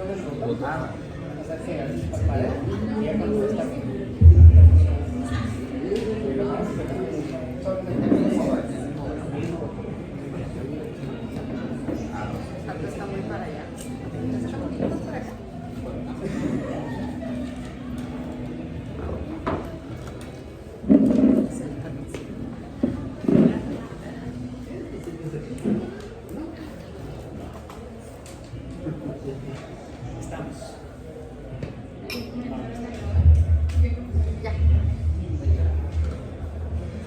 Está muy para allá.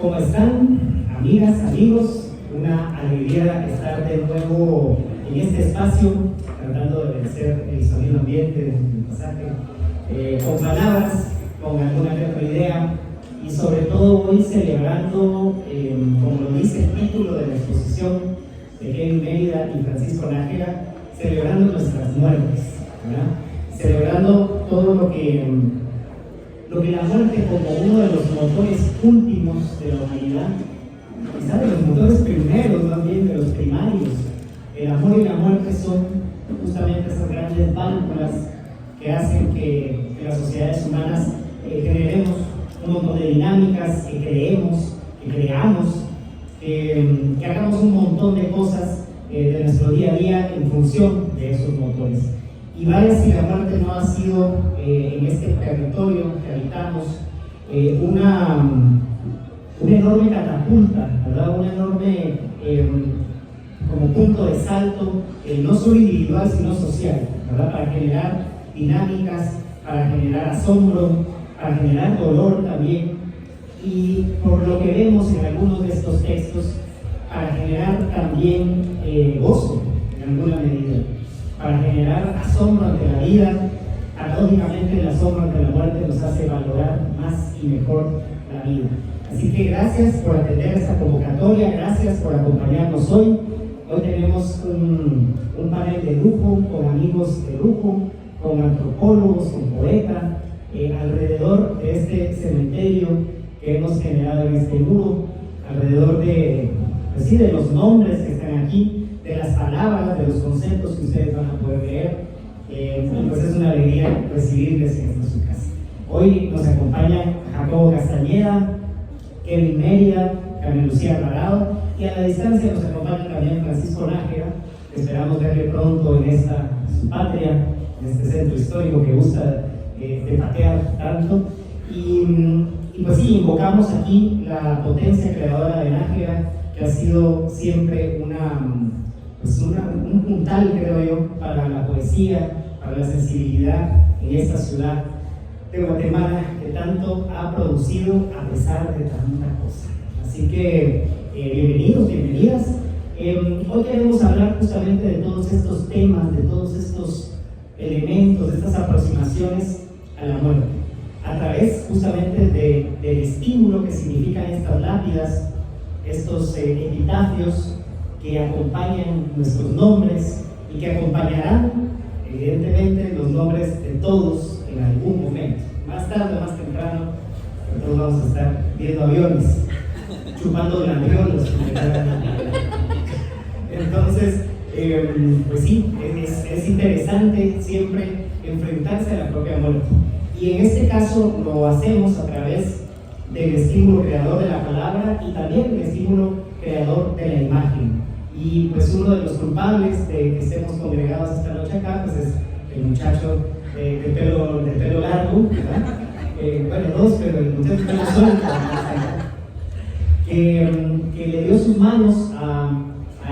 ¿Cómo están, amigas, amigos? Una alegría estar de nuevo en este espacio, tratando de vencer el sonido ambiente del pasaje, con palabras, con alguna que otra idea, y sobre todo hoy celebrando, como lo dice el título de la exposición de Kevin Mérida y Francisco Nájera, celebrando nuestras muertes, ¿verdad? Celebrando todo lo que la muerte como uno de los motores últimos de la humanidad, quizá de los motores primeros, más bien de los primarios. El amor y la muerte son justamente esas grandes válvulas que hacen que las sociedades humanas generemos un montón de dinámicas, que creamos, que hagamos un montón de cosas de nuestro día a día en función de esos motores. Y vaya si la muerte no ha sido en este territorio que habitamos una enorme catapulta, ¿verdad? Un enorme como punto de salto, no solo individual sino social, ¿verdad? Para generar dinámicas, para generar asombro, para generar dolor también, y por lo que vemos en algunos de estos textos, para generar también gozo en alguna medida, para generar asombro ante la vida. Paradójicamente, el asombro ante la muerte nos hace valorar más y mejor la vida. Así que gracias por atender esta convocatoria, gracias por acompañarnos hoy. Hoy tenemos un panel de lujo, con amigos de lujo, con antropólogos, con poetas, alrededor de este cementerio que hemos generado en este muro, alrededor de los nombres que están aquí, de las palabras, de los conceptos que ustedes van a poder leer. Pues es una alegría recibirles en su casa. Hoy nos acompañan Jacobo Castañeda, Kevin Mérida, Carmen Lucía Alvarado, y a la distancia nos acompaña también Francisco Nájera. Esperamos verle pronto en esta su patria, en este centro histórico que gusta de patear tanto. Y pues sí, invocamos aquí la potencia creadora de Nájera, que ha sido siempre un puntal, creo yo, para la poesía, para la sensibilidad en esta ciudad de Guatemala, que tanto ha producido a pesar de tanta cosa. Así que bienvenidos, bienvenidas. Hoy queremos hablar justamente de todos estos temas, de todos estos elementos, de estas aproximaciones a la muerte, a través justamente del estímulo que significan estas lápidas, estos epitafios que acompañan nuestros nombres y que acompañarán evidentemente los nombres de todos en algún momento, más tarde o más temprano. Todos vamos a estar viendo aviones, chupando glandiolos. Entonces, pues sí, es interesante siempre enfrentarse a la propia muerte. Y en este caso lo hacemos a través del estímulo creador de la palabra y también del estímulo creador de la imagen. Y pues uno de los culpables de que estemos congregados esta noche acá, pues es el muchacho de pelo largo, ¿verdad? Bueno, dos, pero el muchacho de pelo suelto, que le dio sus manos a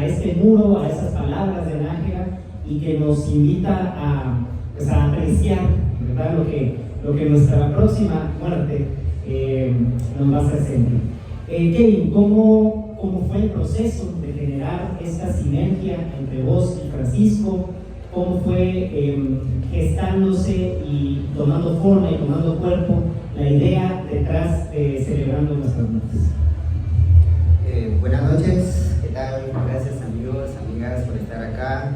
este muro, a esas palabras de Nájera, y que nos invita a apreciar, ¿verdad? Lo que nuestra próxima muerte nos va a hacer sentir. Kevin, ¿cómo fue el proceso de generar esta sinergia entre vos y Francisco? ¿Cómo fue gestándose y tomando forma y tomando cuerpo la idea detrás de Celebrando Nuestras Muertes? Buenas noches, ¿qué tal? Gracias amigos, amigas por estar acá,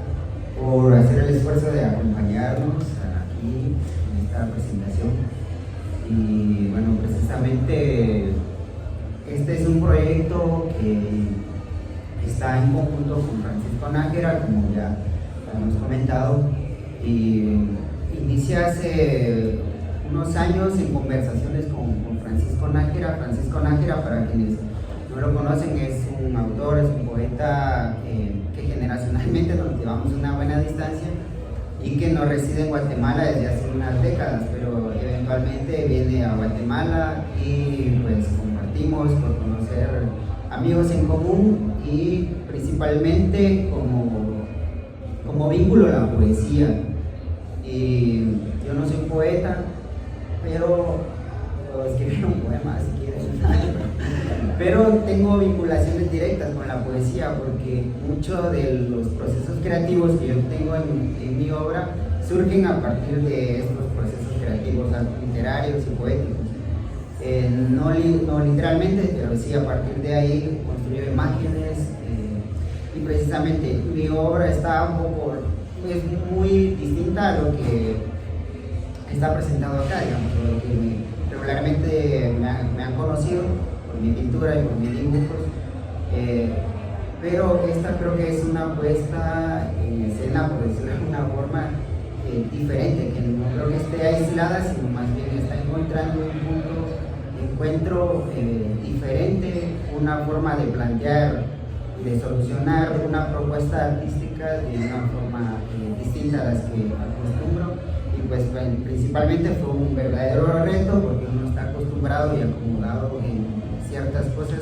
por hacer el esfuerzo de acompañarnos aquí en esta presentación. Y bueno, precisamente este es un proyecto que está en conjunto con Francisco Nájera, como ya hemos comentado, y hice hace unos años en conversaciones con Francisco Nájera. Francisco Nájera, para quienes no lo conocen, es un autor, es un poeta que generacionalmente nos llevamos una buena distancia y que no reside en Guatemala desde hace unas décadas, pero eventualmente viene a Guatemala y pues compartimos por conocer amigos en común y principalmente como vínculo a la poesía. Y yo no soy poeta, pero puedo escribir un poema si quieren. Pero tengo vinculaciones directas con la poesía porque muchos de los procesos creativos que yo tengo en mi obra surgen a partir de estos procesos creativos literarios y poéticos. No literalmente, pero sí a partir de ahí construyo imágenes y precisamente mi obra está un poco, es muy distinta a lo que está presentado acá, digamos, lo que regularmente me han conocido por mi pintura y por mis dibujos, pero esta creo que es una puesta en escena, por decirlo de alguna forma, diferente, que no creo que esté aislada, sino más bien está encontrando un punto de encuentro diferente, una forma de plantear y de solucionar una propuesta artística de una forma distinta a las que acostumbro. Y pues principalmente fue un verdadero reto porque uno está acostumbrado y acomodado en ciertas cosas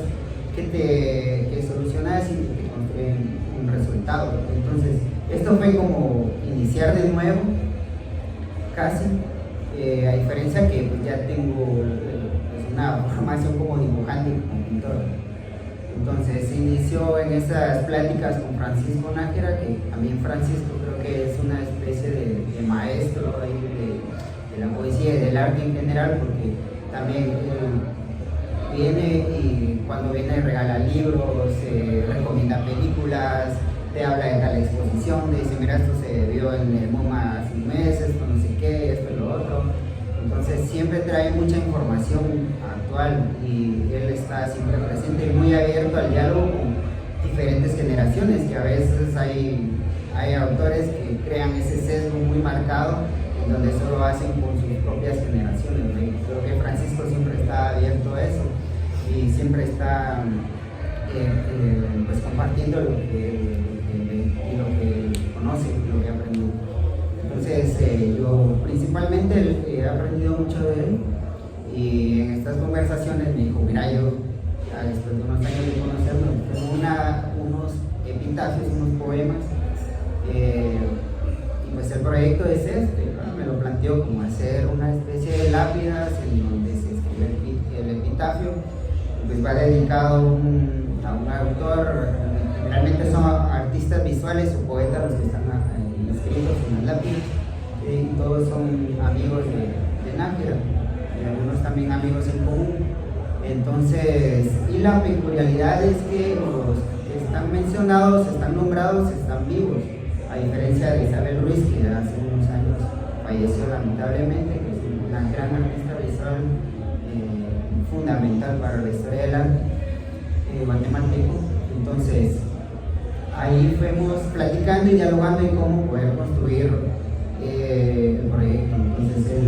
que solucionas y que construyen un resultado. Entonces esto fue como iniciar de nuevo, casi, a diferencia que pues, ya tengo una formación como dibujante y como pintor. Entonces se inició en esas pláticas con Francisco Nájera, que también Francisco creo que es una especie de maestro ahí de la poesía y del arte en general, porque también viene y cuando viene regala libros, recomienda películas, te habla de tal exposición, te dice mira esto se vio en el MoMA hace meses, no sé qué, esto y lo otro. Entonces siempre trae mucha información actual y él está siempre presente y muy abierto al diálogo con diferentes generaciones, que a veces hay autores que crean ese sesgo muy marcado en donde solo hacen con sus propias generaciones, ¿no? Y creo que Francisco siempre está abierto a eso y siempre está pues compartiendo lo que conoce, lo que ha aprendido. Entonces yo principalmente he aprendido mucho de él y en estas conversaciones me dijo, mira, yo ya después de unos años de conocerlo, tengo unos epitafios, unos poemas y pues el proyecto es me lo planteó como hacer una especie de lápidas en donde se escribe el epitafio, pues va dedicado a un autor, generalmente son artistas visuales o poetas los que están inscritos en las lápidas, y todos son amigos de Nájera y algunos también amigos en común. Entonces, y la peculiaridad es que los que están mencionados, están nombrados, están vivos, a diferencia de Isabel Ruiz, que hace unos años falleció lamentablemente, que es una gran artista visual fundamental para la historia del arte guatemalteco. Entonces, ahí fuimos platicando y dialogando en cómo poder construir el proyecto. Entonces él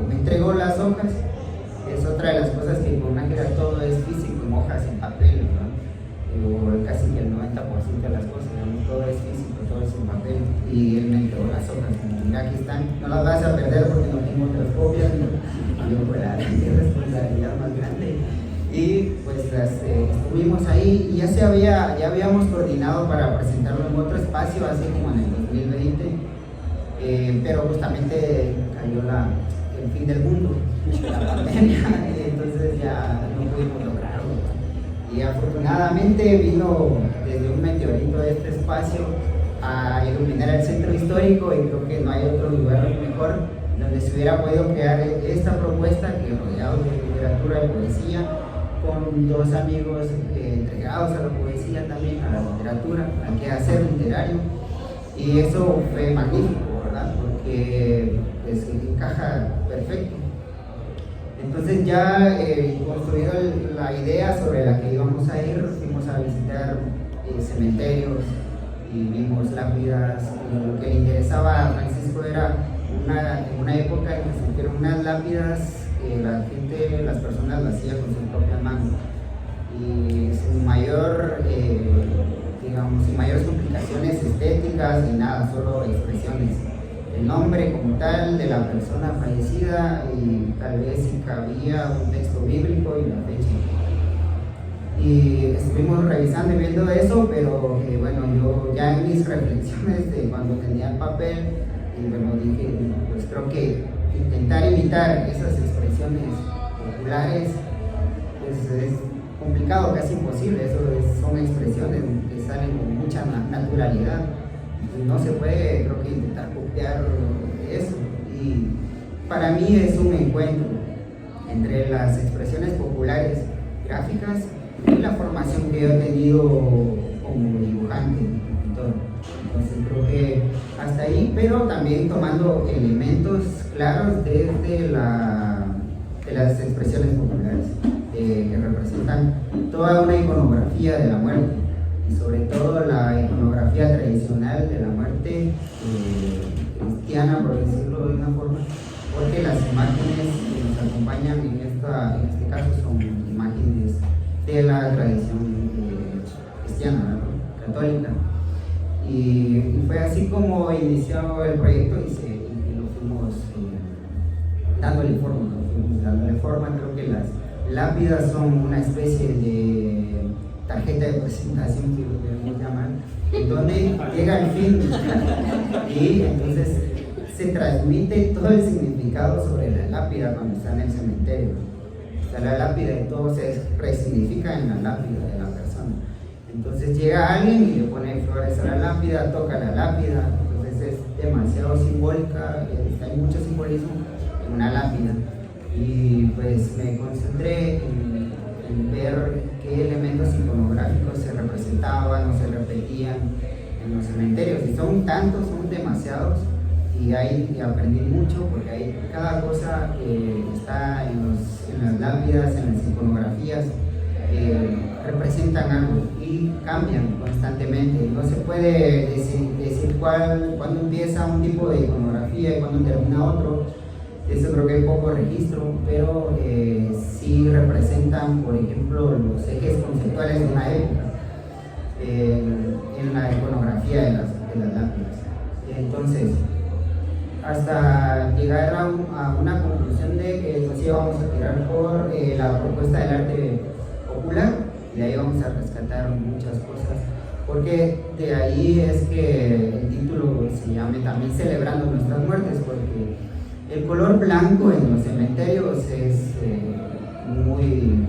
me entregó las hojas. Es otra de las cosas que con Nájera todo es físico, en hojas, en papel, ¿no? O casi que el 90% de las cosas, ¿no? Todo es físico, todo es en papel. Y él me entregó las hojas. Mira, aquí están, no las vas a perder porque no tengo otras copias, ¿no? Yo fue la responsabilidad más grande. Y pues estuvimos ahí y ya habíamos coordinado para presentarlo en otro espacio así como en el 2020, pero justamente cayó el fin del mundo, la pandemia, y entonces ya no pudimos lograrlo. Y afortunadamente vino desde un meteorito de este espacio a iluminar el centro histórico y creo que no hay otro lugar mejor donde se hubiera podido crear esta propuesta que rodeado de literatura y poesía, con dos amigos entregados a la poesía también, a la literatura, al quehacer literario, y eso fue magnífico, ¿verdad? Porque pues, encaja perfecto. Entonces ya construido la idea sobre la que íbamos a ir, fuimos a visitar cementerios y vimos lápidas. Lo que le interesaba a Francisco era en una época en que se hicieron unas lápidas que las personas las hacían con sus propias manos y sin sin mayores complicaciones estéticas ni nada, solo expresiones. El nombre como tal de la persona fallecida y tal vez si cabía un texto bíblico y la fecha. Y estuvimos revisando y viendo eso, pero bueno, yo ya en mis reflexiones de cuando tenía el papel, y bueno, dije, pues creo que intentar imitar esas expresiones populares pues es complicado, casi imposible. Son expresiones que salen con mucha naturalidad. No se puede, creo que, intentar copiar eso. Y para mí es un encuentro entre las expresiones populares gráficas y la formación que yo he tenido como dibujante, pintor. Entonces creo que hasta ahí, pero también tomando elementos claros desde de las expresiones populares que representan toda una iconografía de la muerte y sobre todo la iconografía tradicional de la muerte cristiana, por decirlo de una forma, porque las imágenes que nos acompañan en este caso son imágenes de la tradición cristiana, ¿no? Católica. Y fue así como inició el proyecto y lo fuimos dándole forma, creo que las lápidas son una especie de tarjeta de presentación que podemos llamar, en donde llega el fin y entonces se transmite todo el significado sobre la lápida cuando está en el cementerio. Está la lápida y todo se resignifica en la lápida de la persona. Entonces llega alguien y le pone flores a la lápida, toca la lápida, entonces es demasiado simbólica, hay mucho simbolismo en una lápida. Y pues me concentré en ver qué elementos iconográficos se representaban o se repetían en los cementerios. Y son tantos, son demasiados, y ahí aprendí mucho porque ahí cada cosa que está en las lápidas, en las iconografías, representan algo y cambian constantemente. No se puede decir cuándo empieza un tipo de iconografía y cuándo termina otro. Eso creo que hay poco registro, pero sí representan, por ejemplo, los ejes conceptuales de una época en la iconografía de las lápidas. Entonces, hasta llegar a una conclusión de que nos íbamos a tirar por la propuesta del arte popular, y de ahí vamos a rescatar muchas cosas, porque de ahí es que el título se llame también Celebrando Nuestras Muertes, porque el color blanco en los cementerios es muy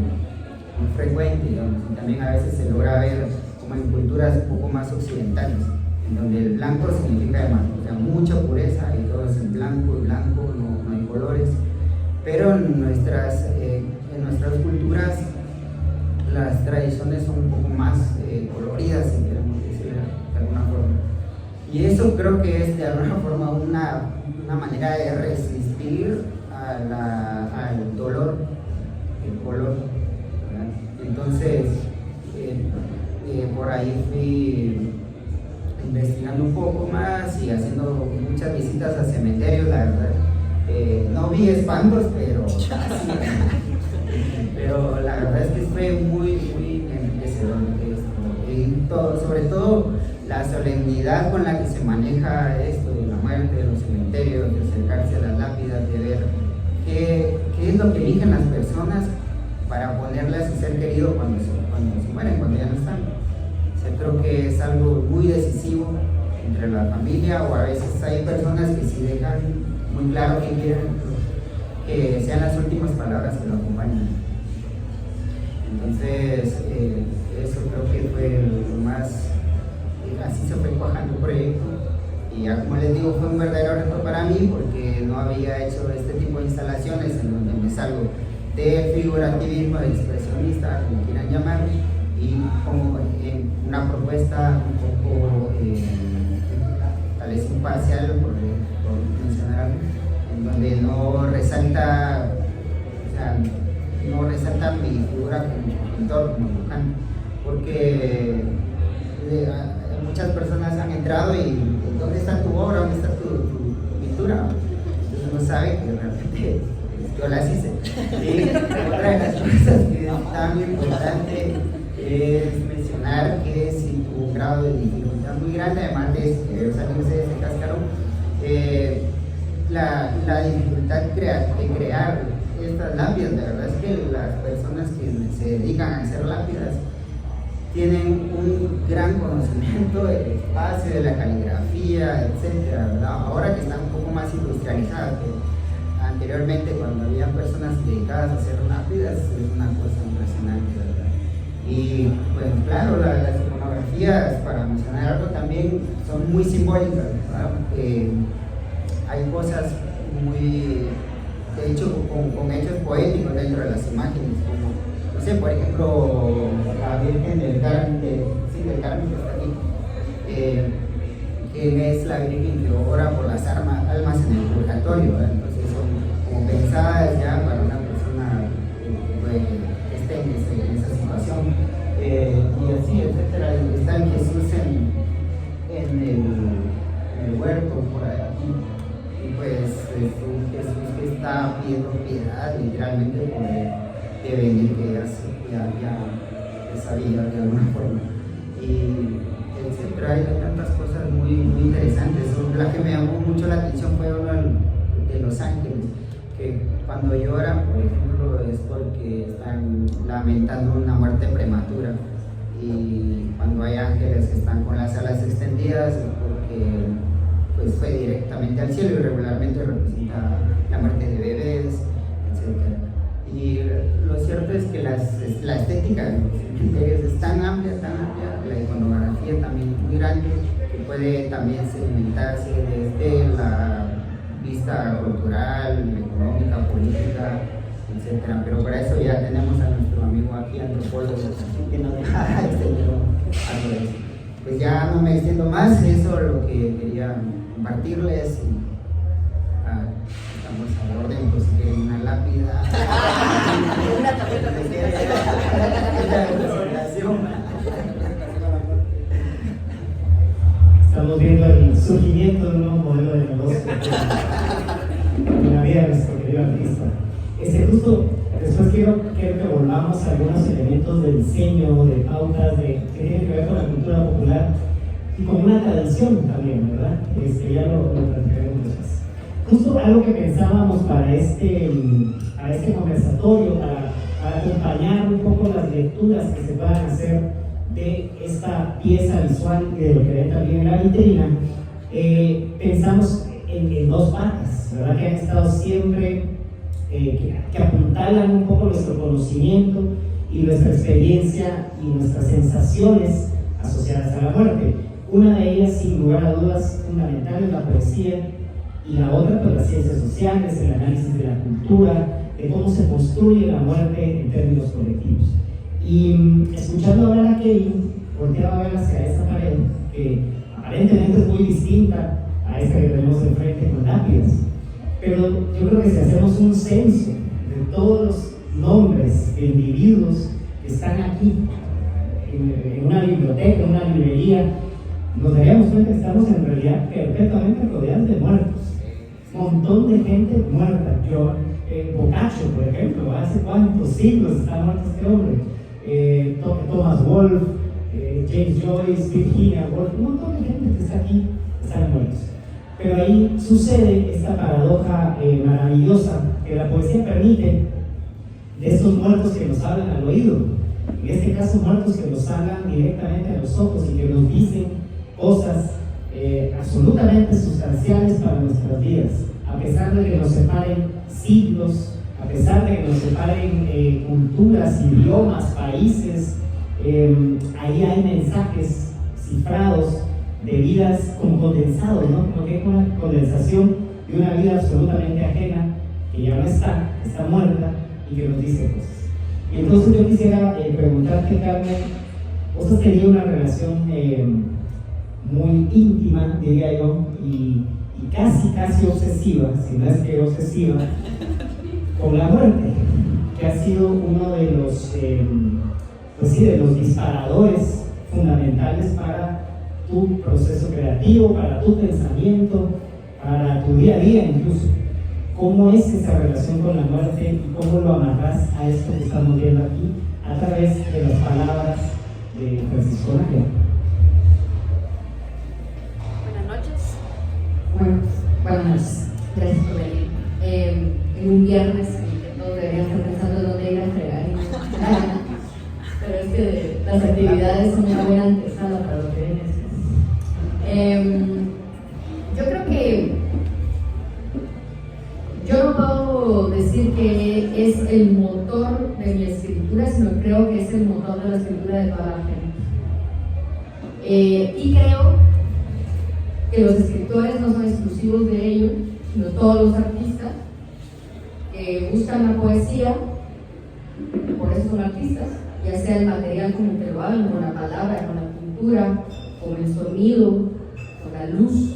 frecuente, digamos, y también a veces se logra ver como en culturas un poco más occidentales, en donde el blanco significa mucha pureza y todo es en blanco, no hay colores, pero en nuestras culturas las tradiciones son un poco más coloridas, si queremos decirlo de alguna forma. Y eso creo que es de alguna forma una manera de resistir al dolor, el color, ¿verdad? Entonces, por ahí fui investigando un poco más y haciendo muchas visitas a cementerios, la verdad. No vi espantos, pero la verdad es que fue muy enriquecedor esto. Y sobre todo la solemnidad con la que se maneja esto de la muerte, de los cementerios, de acercarse a las lápidas, de ver qué es lo que eligen las personas para ponerle a su ser querido cuando se mueren, cuando ya no están. O sea, creo que es algo muy decisivo entre la familia, o a veces hay personas que sí dejan muy claro que quieren que sean las últimas palabras que lo acompañen. Entonces, eso creo que fue lo más, así se fue cuajando el proyecto. Y ya, como les digo, fue un verdadero reto para mí porque no había hecho este tipo de instalaciones en donde me salgo del figurativismo, del expresionista, como quieran llamar, y como una propuesta un poco tal vez imparcial, por mencionar algo, en donde no resalta mi figura como pintor, como dibujante, porque muchas personas han entrado y ¿dónde está tu obra? ¿Dónde está tu pintura? sabe que realmente yo las hice. Y otra de las cosas que es tan importante es mencionar que si tuvo un grado de dificultad muy grande, además de salirse de ese cascarón, la dificultad de crear estas lápidas. La verdad es que las personas que se dedican a hacer lápidas tienen un gran conocimiento del espacio, de la caligrafía, etcétera, ¿verdad? Ahora que están un poco más industrializadas, que anteriormente cuando había personas dedicadas a hacer lápidas es una cosa impresionante, ¿verdad? Y pues claro, las iconografías, para mencionar algo también, son muy simbólicas, ¿verdad? Hay cosas muy, de hecho, con hechos poéticos dentro de las imágenes, como, no sé, por ejemplo, la Virgen del Carmen, del Carmen que está aquí, que es la Virgen que ora por las almas en el purgatorio, ¿verdad? Entonces son como pensadas ya para una persona que esté en esa situación, y así, etcétera. Está el Jesús en el huerto, por aquí. Y pues es un Jesús que está pidiendo piedad, literalmente, de venir, que ya sabía de alguna forma. Y etcétera, hay tantas cosas muy, muy interesantes. La que me llamó mucho la atención fue uno de los ángeles, que cuando lloran, por ejemplo, es porque están lamentando una muerte prematura. Y cuando hay ángeles que están con las alas extendidas, es porque pues fue directamente al cielo, y regularmente representa la muerte de bebés, etc. Y lo cierto es que la estética de los cementerios es tan amplia, la iconografía también muy grande, que puede también segmentarse desde la vista cultural, económica, política, etc. Pero para eso ya tenemos a nuestro amigo aquí, antropólogo, que nos deja extender algo de eso. Pues ya no me extiendo más, eso es lo que quería compartirles. Estamos a la orden, pues si quieren una lápida, una tarjeta de presentación. Estamos viendo el surgimiento de un nuevo modelo de negocio en la vida de nuestro querido artista. Justo después quiero que volvamos a algunos elementos de diseño, de pautas, que tienen que ver con la cultura popular y con una tradición también, ¿verdad? Ya lo platicaremos después. Justo algo que pensábamos para este conversatorio, para acompañar un poco las lecturas que se puedan hacer de esta pieza visual y de lo que ven también en la vitrina, pensamos en dos patas, ¿verdad? Que han estado siempre, que apuntalan un poco nuestro conocimiento y nuestra experiencia y nuestras sensaciones asociadas a la muerte. Una de ellas, sin lugar a dudas, fundamental, es la poesía, y la otra, pues las ciencias sociales, el análisis de la cultura, de cómo se construye la muerte en términos colectivos. Y escuchando hablar a Kevin, volteaba a ver hacia esa pared, que aparentemente es muy distinta a esta que tenemos enfrente con lápidas. Pero yo creo que si hacemos un censo de todos los nombres de individuos que están aquí, en una biblioteca, en una librería, nos daríamos cuenta que estamos en realidad perpetuamente rodeados de muertos. Un montón de gente muerta. Boccaccio, por ejemplo, hace cuántos siglos está muerto este hombre. Thomas Wolfe, James Joyce, Virginia Woolf, un montón de gente que está aquí están muertos. Pero ahí sucede esta paradoja maravillosa que la poesía permite, de estos muertos que nos hablan al oído. En este caso, muertos que nos hablan directamente a los ojos y que nos dicen cosas absolutamente sustanciales para nuestras vidas, a pesar de que nos separen siglos, a pesar de que nos separen culturas, idiomas, países. Ahí hay mensajes cifrados de vidas como condensados, ¿no? Como que es una condensación de una vida absolutamente ajena, que ya no está muerta y que nos dice cosas. Y entonces yo quisiera preguntarte, Carmen, vos has tenido una relación muy íntima, diría yo, y casi obsesiva, si no es que obsesiva, con la muerte, que ha sido uno de los, de los disparadores fundamentales para tu proceso creativo, para tu pensamiento, para tu día a día incluso. ¿Cómo es esa relación con la muerte y cómo lo amarras a esto que estamos viendo aquí a través de las palabras de Francisco Naya? Buenas noches. Buenas noches. Gracias por venir. En un viernes en que todos deberían estar pensando dónde ir a entregar. Pero es que las actividades son una buena antesala para lo que viene después. Yo creo que yo no puedo decir que es el motor de mi escritura, sino creo que es el motor de la escritura de toda la gente. Y creo que los escritores no son exclusivos de ello, sino todos los artistas que buscan la poesía, por eso son artistas, ya sea el material como que lo hagan, con la palabra, con la pintura, con el sonido, con la luz,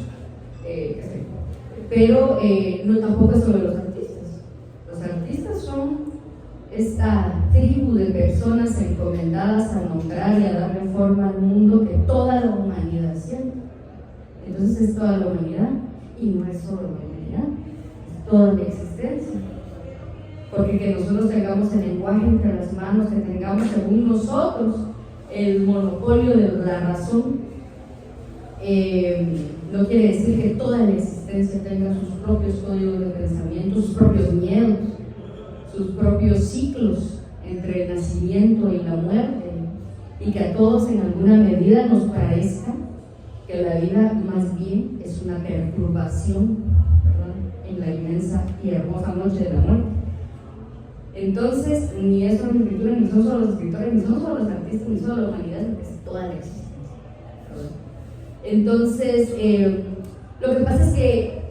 pero no tampoco es sobre los artistas. Los artistas son esta tribu de personas encomendadas a nombrar y a darle forma al mundo que toda la humanidad siente. Entonces es toda la humanidad, y no es solo la humanidad, es toda la existencia. Porque que nosotros tengamos el lenguaje entre las manos, que tengamos según nosotros el monopolio de la razón, no quiere decir que toda la existencia tenga sus propios códigos de pensamiento, sus propios miedos, sus propios ciclos entre el nacimiento y la muerte, y que a todos en alguna medida nos parezca que la vida más bien es una perturbación, ¿verdad?, en la inmensa y hermosa noche de la muerte. Entonces, ni es una escritura, ni son solo los escritores, ni son solo los artistas, ni solo la humanidad, sino que es toda la existencia, ¿verdad? Entonces, lo que pasa es que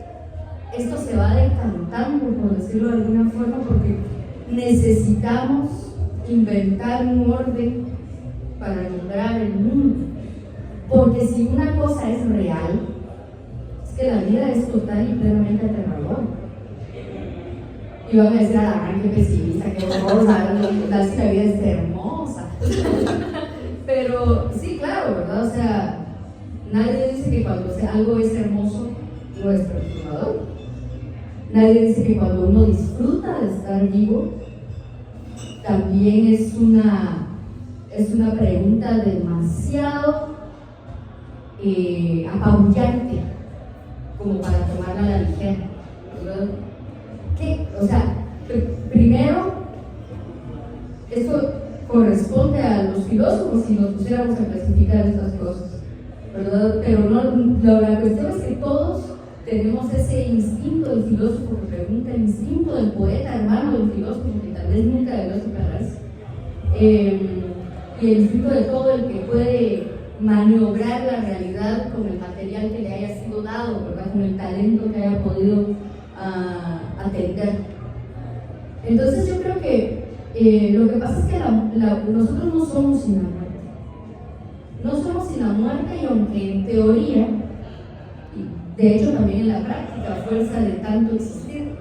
esto se va decantando, por decirlo de alguna forma, porque necesitamos inventar un orden para nombrar el mundo. Porque si una cosa es real, es que la vida es total y plenamente aterradora. Y van a decir, ah, qué pesimista, qué horror, tal si la vida es hermosa. Pero sí, claro, ¿verdad? O sea, nadie dice que cuando algo es hermoso no es perturbador. Nadie dice que cuando uno disfruta de estar vivo, también es una pregunta demasiado apabullante como para tomarla a la ligera, ¿verdad? ¿Qué? O sea, primero, esto corresponde a los filósofos si nos pusiéramos a clasificar estas cosas, ¿verdad? Pero no, la cuestión es que todos tenemos ese instinto del filósofo que pregunta, el instinto del poeta, hermano del filósofo, que tal vez nunca debió separarse, y el instinto de todo el que puede maniobrar la realidad con el material que le haya sido dado, ¿verdad?, con el talento que haya podido atender. Entonces yo creo que lo que pasa es que nosotros no somos sin la muerte. No somos sin la muerte, y aunque en teoría, y de hecho también en la práctica, a fuerza de tanto existir,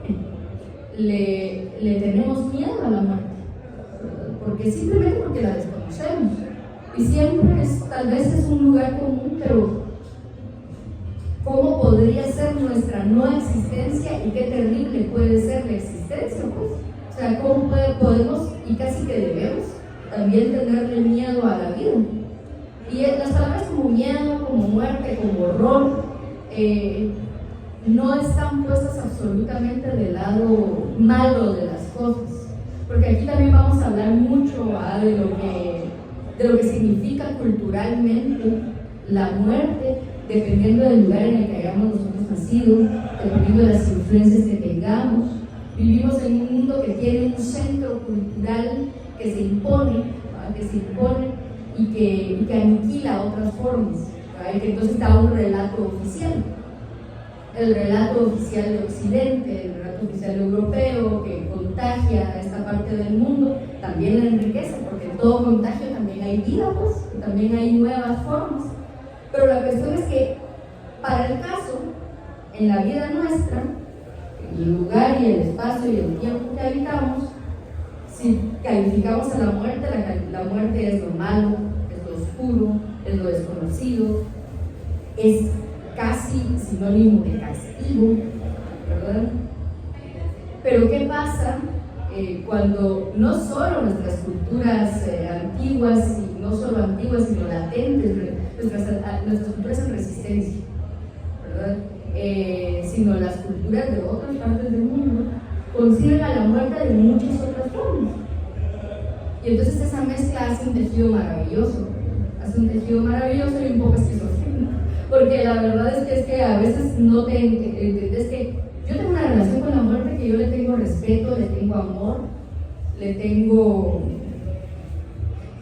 le tenemos miedo a la muerte, simplemente porque la desconocemos. Y siempre tal vez es un lugar común, pero ¿cómo podría ser nuestra no existencia y qué terrible puede ser la existencia? Pues? O sea, ¿cómo podemos, y casi que debemos, también tenerle miedo a la vida? Y las palabras como miedo, como muerte, como horror, no están puestas absolutamente del lado malo de las cosas. Porque aquí también vamos a hablar mucho de lo que significa culturalmente la muerte, dependiendo del lugar en el que hayamos nosotros nacido, dependiendo de las influencias que tengamos. Vivimos en un mundo que tiene un centro cultural que se impone, ¿verdad?, y que aniquila otras formas, ¿verdad?, y que entonces da un relato oficial. El relato oficial de Occidente, el relato oficial europeo, que contagia a esta parte del mundo, también la enriquece, porque en todo contagio también hay vida, pues, también hay nuevas formas. Pero la cuestión es que, para el caso, en la vida nuestra, el lugar y el espacio y el tiempo que habitamos, si calificamos a la muerte es lo malo, es lo oscuro, es lo desconocido, es casi sinónimo de castigo, ¿verdad? Pero ¿qué pasa cuando no solo nuestras culturas antiguas, y no solo antiguas, sino latentes, nuestras culturas en resistencia, ¿verdad? Sino las culturas de otras partes del mundo, conciben a la muerte de muchas otras formas? Y entonces esa mezcla hace un tejido maravilloso, y un poco esquizofrénico, porque la verdad es que a veces no te entiendes que yo tengo una relación con la muerte que yo le tengo respeto, le tengo amor,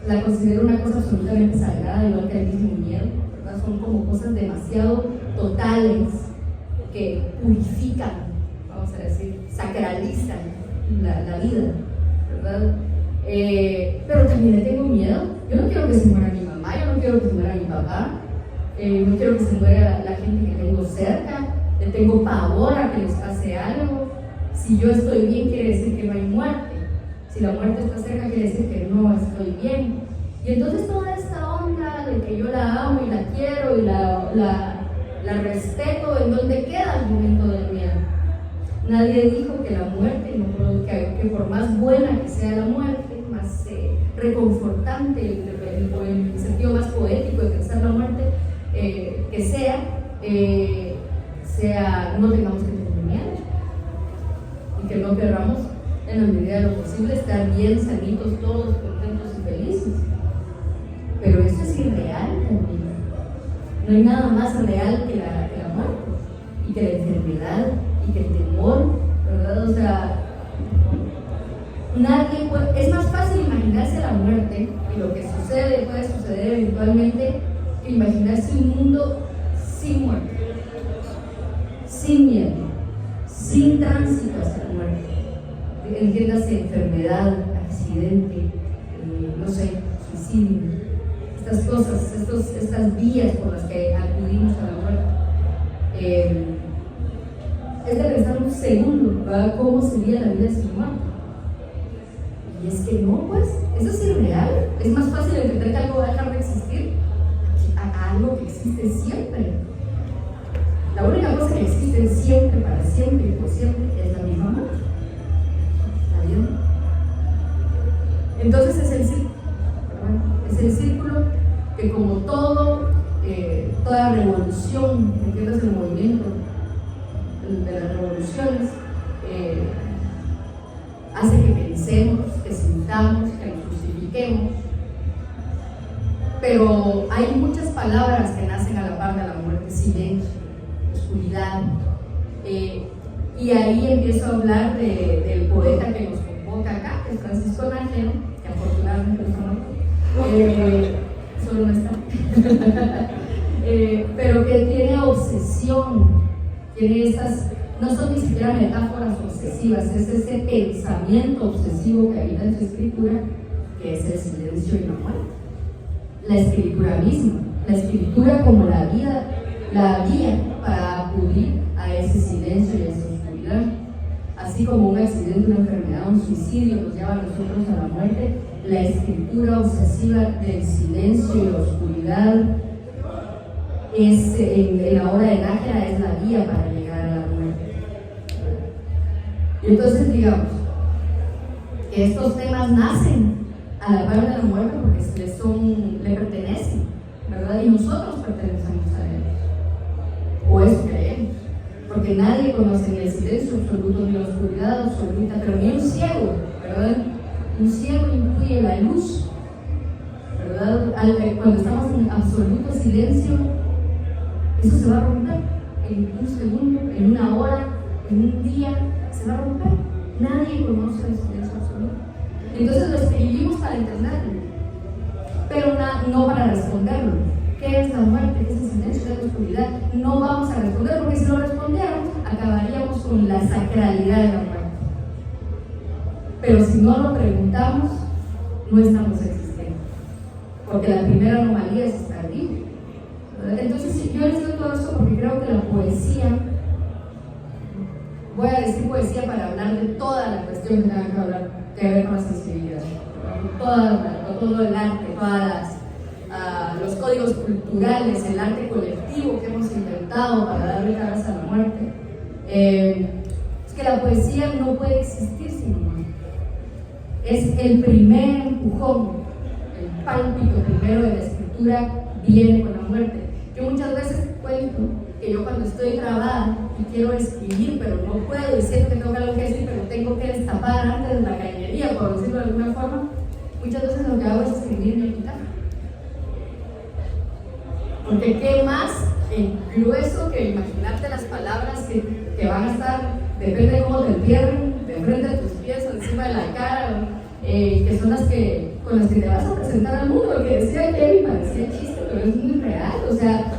la considero una cosa absolutamente sagrada, igual que el mismo miedo, ¿verdad? Son como cosas demasiado totales que purifican, vamos a decir, sacralizan la vida, ¿verdad? Pero también le tengo miedo. Yo no quiero que se muera mi mamá, yo no quiero que se muera mi papá, no quiero que se muera la gente que tengo cerca, le tengo pavor a que les pase algo. Si yo estoy bien, quiere decir que no hay muerte. Si la muerte está cerca, quiere decir que no estoy bien. Y entonces toda esta onda de que yo la amo y la quiero y la respeto, ¿en dónde queda el momento del miedo? Nadie dijo que la muerte, que por más buena que sea la muerte, más reconfortante, o en el sentido más poético de pensar la muerte, que no tengamos que tener miedo y que no queramos, en la medida de lo posible, estar bien, sanitos, todos contentos y felices. Pero eso es irreal también. No hay nada más real que la muerte, y que la enfermedad, y que el temor, ¿verdad? O sea, es más fácil imaginarse la muerte y lo que puede suceder eventualmente, que imaginarse un mundo sin muerte, sin miedo, sin tránsito hacia la muerte. Entiéndase enfermedad, accidente, no sé, suicidio, estas cosas, estas vías por las que acudimos a la muerte. Es de pensar un segundo, ¿verdad? ¿Cómo sería la vida sin muerte? Y es que no, pues, eso es irreal. Es más fácil entender que algo va a dejar de existir a algo que existe siempre. La única cosa que existe siempre, para siempre y por siempre, es la misma muerte. ¿Está bien? Entonces es el círculo, ¿verdad? Es el círculo que, como toda revolución, ¿entiendes? El movimiento de las revoluciones, hace que pensemos, que sintamos, que nos justifiquemos. Pero hay muchas palabras que nacen a la par de la muerte: silencio, oscuridad. Y ahí empiezo a hablar del poeta que nos convoca acá, que es Francisco Nájero, que afortunadamente solo no está, pero que tiene obsesión, tiene no son ni siquiera metáforas obsesivas, es ese pensamiento obsesivo que habita en su escritura, que es el silencio y la muerte. La escritura misma, la escritura como la guía para acudir a ese silencio y a esa oscuridad. Así como un accidente, una enfermedad, un suicidio nos lleva a nosotros a la muerte, la escritura obsesiva del silencio y la oscuridad en la obra de Nájera es la guía para llegar a la muerte. Y entonces digamos que estos temas nacen a la par de la muerte porque le pertenecen, ¿verdad? Y nosotros pertenecemos a ellos, o eso creemos, porque nadie conoce ni el silencio absoluto ni la oscuridad absoluta, pero ni un ciego, ¿verdad? Un ciego intuye la luz, ¿verdad? Cuando estamos en absoluto silencio, eso se va a romper en un segundo, en una hora, en un día, se va a romper. Nadie conoce el silencio absoluto. Entonces lo escribimos para entenderlo, pero no para responderlo. ¿Qué es la muerte? ¿Qué es el silencio? ¿Qué es la oscuridad? No vamos a responder, porque si lo respondiéramos, acabaríamos con la sacralidad de la muerte. Pero si no lo preguntamos, no estamos existiendo, porque la primera anomalía es estar vivo. Entonces yo les digo todo esto porque creo que la poesía, voy a decir poesía para hablar de toda la cuestión que tenga que ver con la sensibilidad, todo el arte, los códigos culturales, el arte colectivo que hemos inventado para darle cabeza a la muerte. Es que la poesía no puede existir sin muerte. Es el primer empujón, el pálpito primero de la escritura viene con la muerte. Yo muchas veces cuento que yo cuando estoy grabada y quiero escribir, pero no puedo, y siento que tengo algo que decir, pero tengo que destapar antes de la cañería, por decirlo de alguna forma, muchas veces lo que hago es escribir mi epitafio. Porque qué más grueso que imaginarte las palabras que van a estar, depende de cómo te entierren, de frente a tus pies o encima de la cara, que son las que con las que te vas a presentar al mundo. Lo que decía Kevin parecía chiste, pero es muy real. O sea,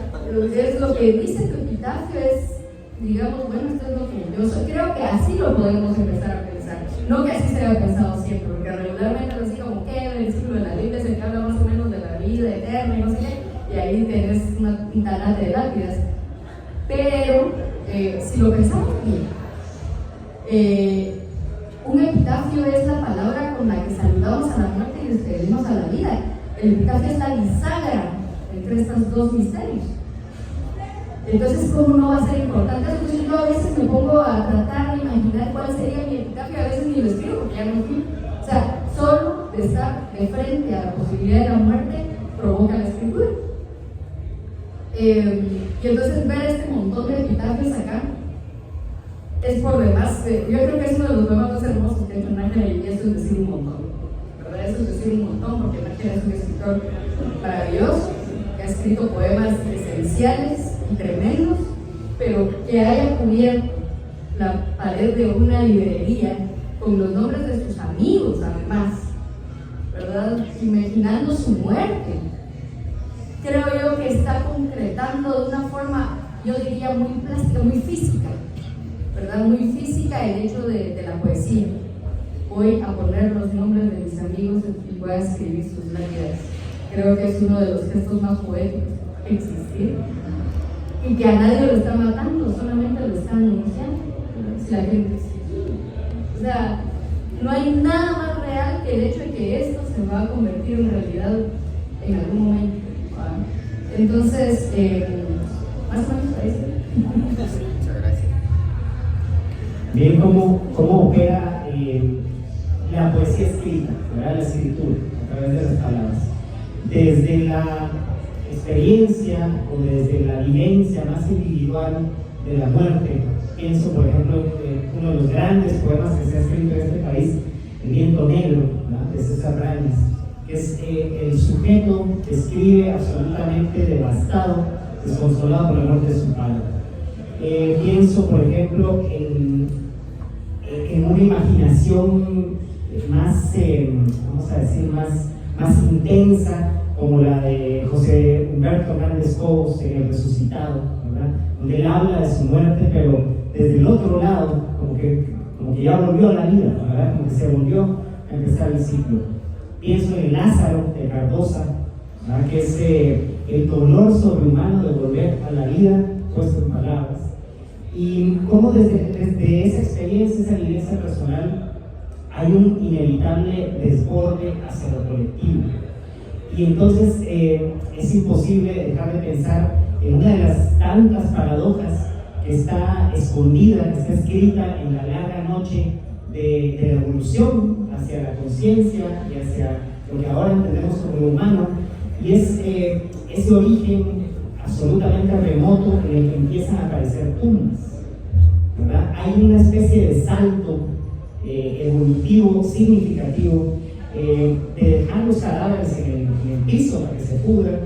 es lo que dice tu epitafio es, digamos, bueno, esto es lo que yo soy. Creo que así lo podemos empezar a pensar. No que así se haya pensado siempre, porque regularmente es así como que el versículo de la Biblia se habla más o menos de la vida eterna y no sé qué, y ahí tienes una quintalada de lápidas. Pero si lo pensamos bien, un epitafio es la palabra con la que saludamos a la muerte y despedimos a la vida. El epitafio es la bisagra entre estos dos misterios. Entonces, ¿cómo no va a ser importante? Entonces, yo a veces me pongo a tratar de imaginar cuál sería mi epitafio, a veces ni lo escribo porque ya no fui. O sea, solo de estar de frente a la posibilidad de la muerte provoca la escritura. Y entonces ver este montón de epitafios acá es por demás, yo creo que es uno de los poemas más hermosos que ha hecho Nájera, y eso es decir un montón, ¿verdad? Eso es decir un montón, porque Nájera es un escritor maravilloso, que ha escrito poemas esenciales y tremendos, pero que haya cubierto la pared de una librería con los nombres de sus amigos, además, ¿verdad? Imaginando su muerte. Creo yo que está concretando de una forma, yo diría, muy plástica, muy física, ¿verdad? Muy física el hecho de la poesía. Voy a poner los nombres de mis amigos y voy a escribir sus lápidas. Creo que es uno de los gestos más poéticos que existir, y que a nadie lo está matando, solamente lo está anunciando. Si la gente dice, o sea, no hay nada más real que el hecho de que esto se va a convertir en realidad en algún momento. Entonces, más o menos ahí sí. Muchas gracias. Bien, ¿cómo opera la poesía escrita, ¿verdad? La escritura, a través de las palabras? Desde la experiencia o desde la vivencia más individual de la muerte. Pienso, por ejemplo, uno de los grandes poemas que se ha escrito en este país, El viento negro, ¿verdad? De César Brañas, que es el sujeto que escribe absolutamente devastado, desconsolado por la muerte de su padre. Pienso, por ejemplo, en una imaginación más, vamos a decir, más intensa, como la de José Humberto Hernández Cobos en El Resucitado, ¿verdad? Donde él habla de su muerte, pero desde el otro lado, como que ya volvió a la vida, ¿verdad? Como que se volvió a empezar el ciclo. Pienso en Lázaro de Cardoza, ¿verdad? Que es el dolor sobrehumano de volver a la vida, puesto en palabras. Y cómo desde esa experiencia, esa vivencia personal, hay un inevitable desborde hacia lo colectivo. Y entonces es imposible dejar de pensar en una de las tantas paradojas que está escondida, que está escrita en la larga noche de la evolución hacia la conciencia y hacia lo que ahora entendemos como humano, y es ese origen absolutamente remoto en el que empiezan a aparecer tumbas, ¿verdad? Hay una especie de salto evolutivo significativo de dejar los cadáveres en el piso para que se pudran,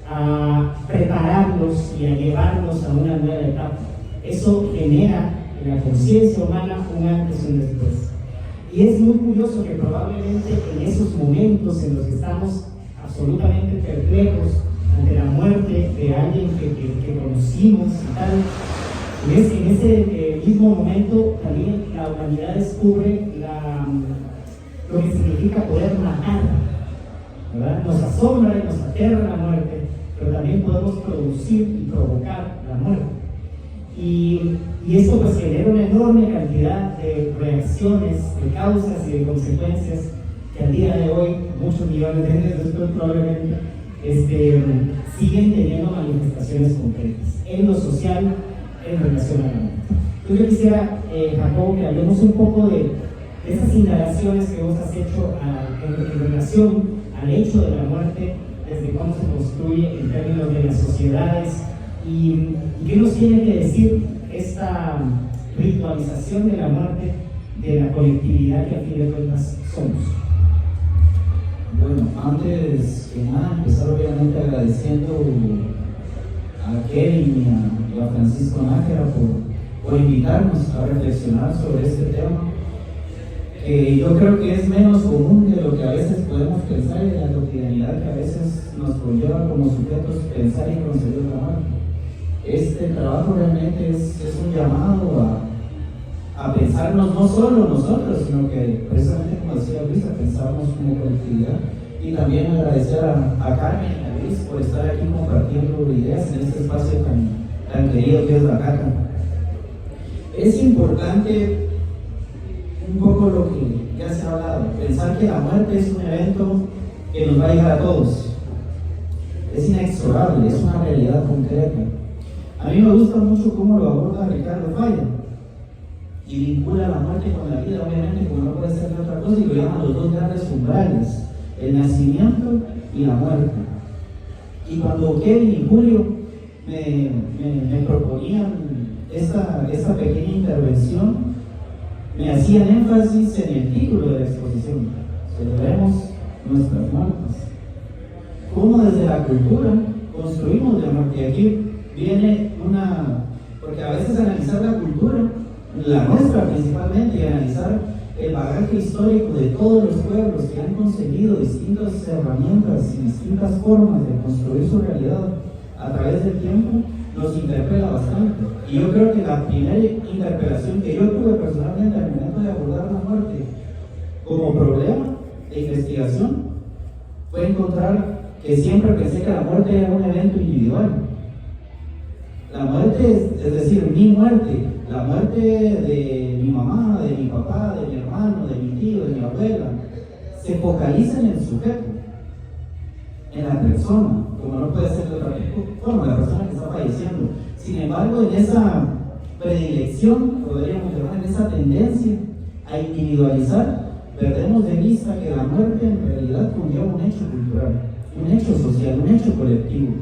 a prepararlos y a llevarlos a una nueva etapa. Eso genera en la conciencia humana un antes y un después. Y es muy curioso que probablemente en esos momentos en los que estamos absolutamente perplejos ante la muerte de alguien que conocimos y tal, en ese mismo momento también la humanidad descubre lo que significa poder matar, ¿verdad? Nos asombra y nos aterra la muerte, pero también podemos producir y provocar la muerte. Y esto pues genera una enorme cantidad de reacciones, de causas y de consecuencias que al día de hoy, muchos millones de años después probablemente, siguen teniendo manifestaciones concretas en lo social, en relación a la muerte. Yo quisiera, Jacobo, que hablemos un poco de esas indagaciones que vos has hecho en relación al hecho de la muerte, desde cómo se construye en términos de las sociedades, y qué nos tiene que decir esta ritualización de la muerte de la colectividad que a fin de cuentas somos. Bueno, antes que nada, empezar obviamente agradeciendo a Kevin y a Francisco Nájera por invitarnos a reflexionar sobre este tema, que yo creo que es menos común de lo que a veces podemos pensar en la cotidianidad que a veces nos conlleva como sujetos pensar y concebir la muerte. Este trabajo realmente es un llamado a pensarnos no solo nosotros, sino que precisamente, como decía Luis, a pensarnos como colectividad. Y también agradecer a Carmen y a Luis por estar aquí compartiendo ideas en este espacio tan querido que es la CACA. Es importante un poco lo que ya se ha hablado, pensar que la muerte es un evento que nos va a llegar a todos. Es inexorable, es una realidad concreta. A mí me gusta mucho cómo lo aborda Ricardo Falla y vincula la muerte con la vida, obviamente, como no puede ser de otra cosa, y lo llama los dos grandes umbrales, el nacimiento y la muerte. Y cuando Kevin y Julio me proponían esta pequeña intervención, me hacían énfasis en el título de la exposición: celebremos nuestras muertes. Cómo desde la cultura construimos la muerte. Aquí viene porque a veces analizar la cultura, la nuestra principalmente, y analizar el bagaje histórico de todos los pueblos que han conseguido distintas herramientas y distintas formas de construir su realidad a través del tiempo, nos interpela bastante. Y yo creo que la primera interpelación que yo tuve personalmente al momento de abordar la muerte como problema de investigación fue encontrar que siempre pensé que la muerte era un evento individual. La muerte, es decir, mi muerte, la muerte de mi mamá, de mi papá, de mi hermano, de mi tío, de mi abuela, se focaliza en el sujeto, en la persona, como no puede ser de otra forma, la persona que está falleciendo. Sin embargo, en esa predilección, podríamos llamar, en esa tendencia a individualizar, perdemos de vista que la muerte en realidad conlleva un hecho cultural, un hecho social, un hecho colectivo.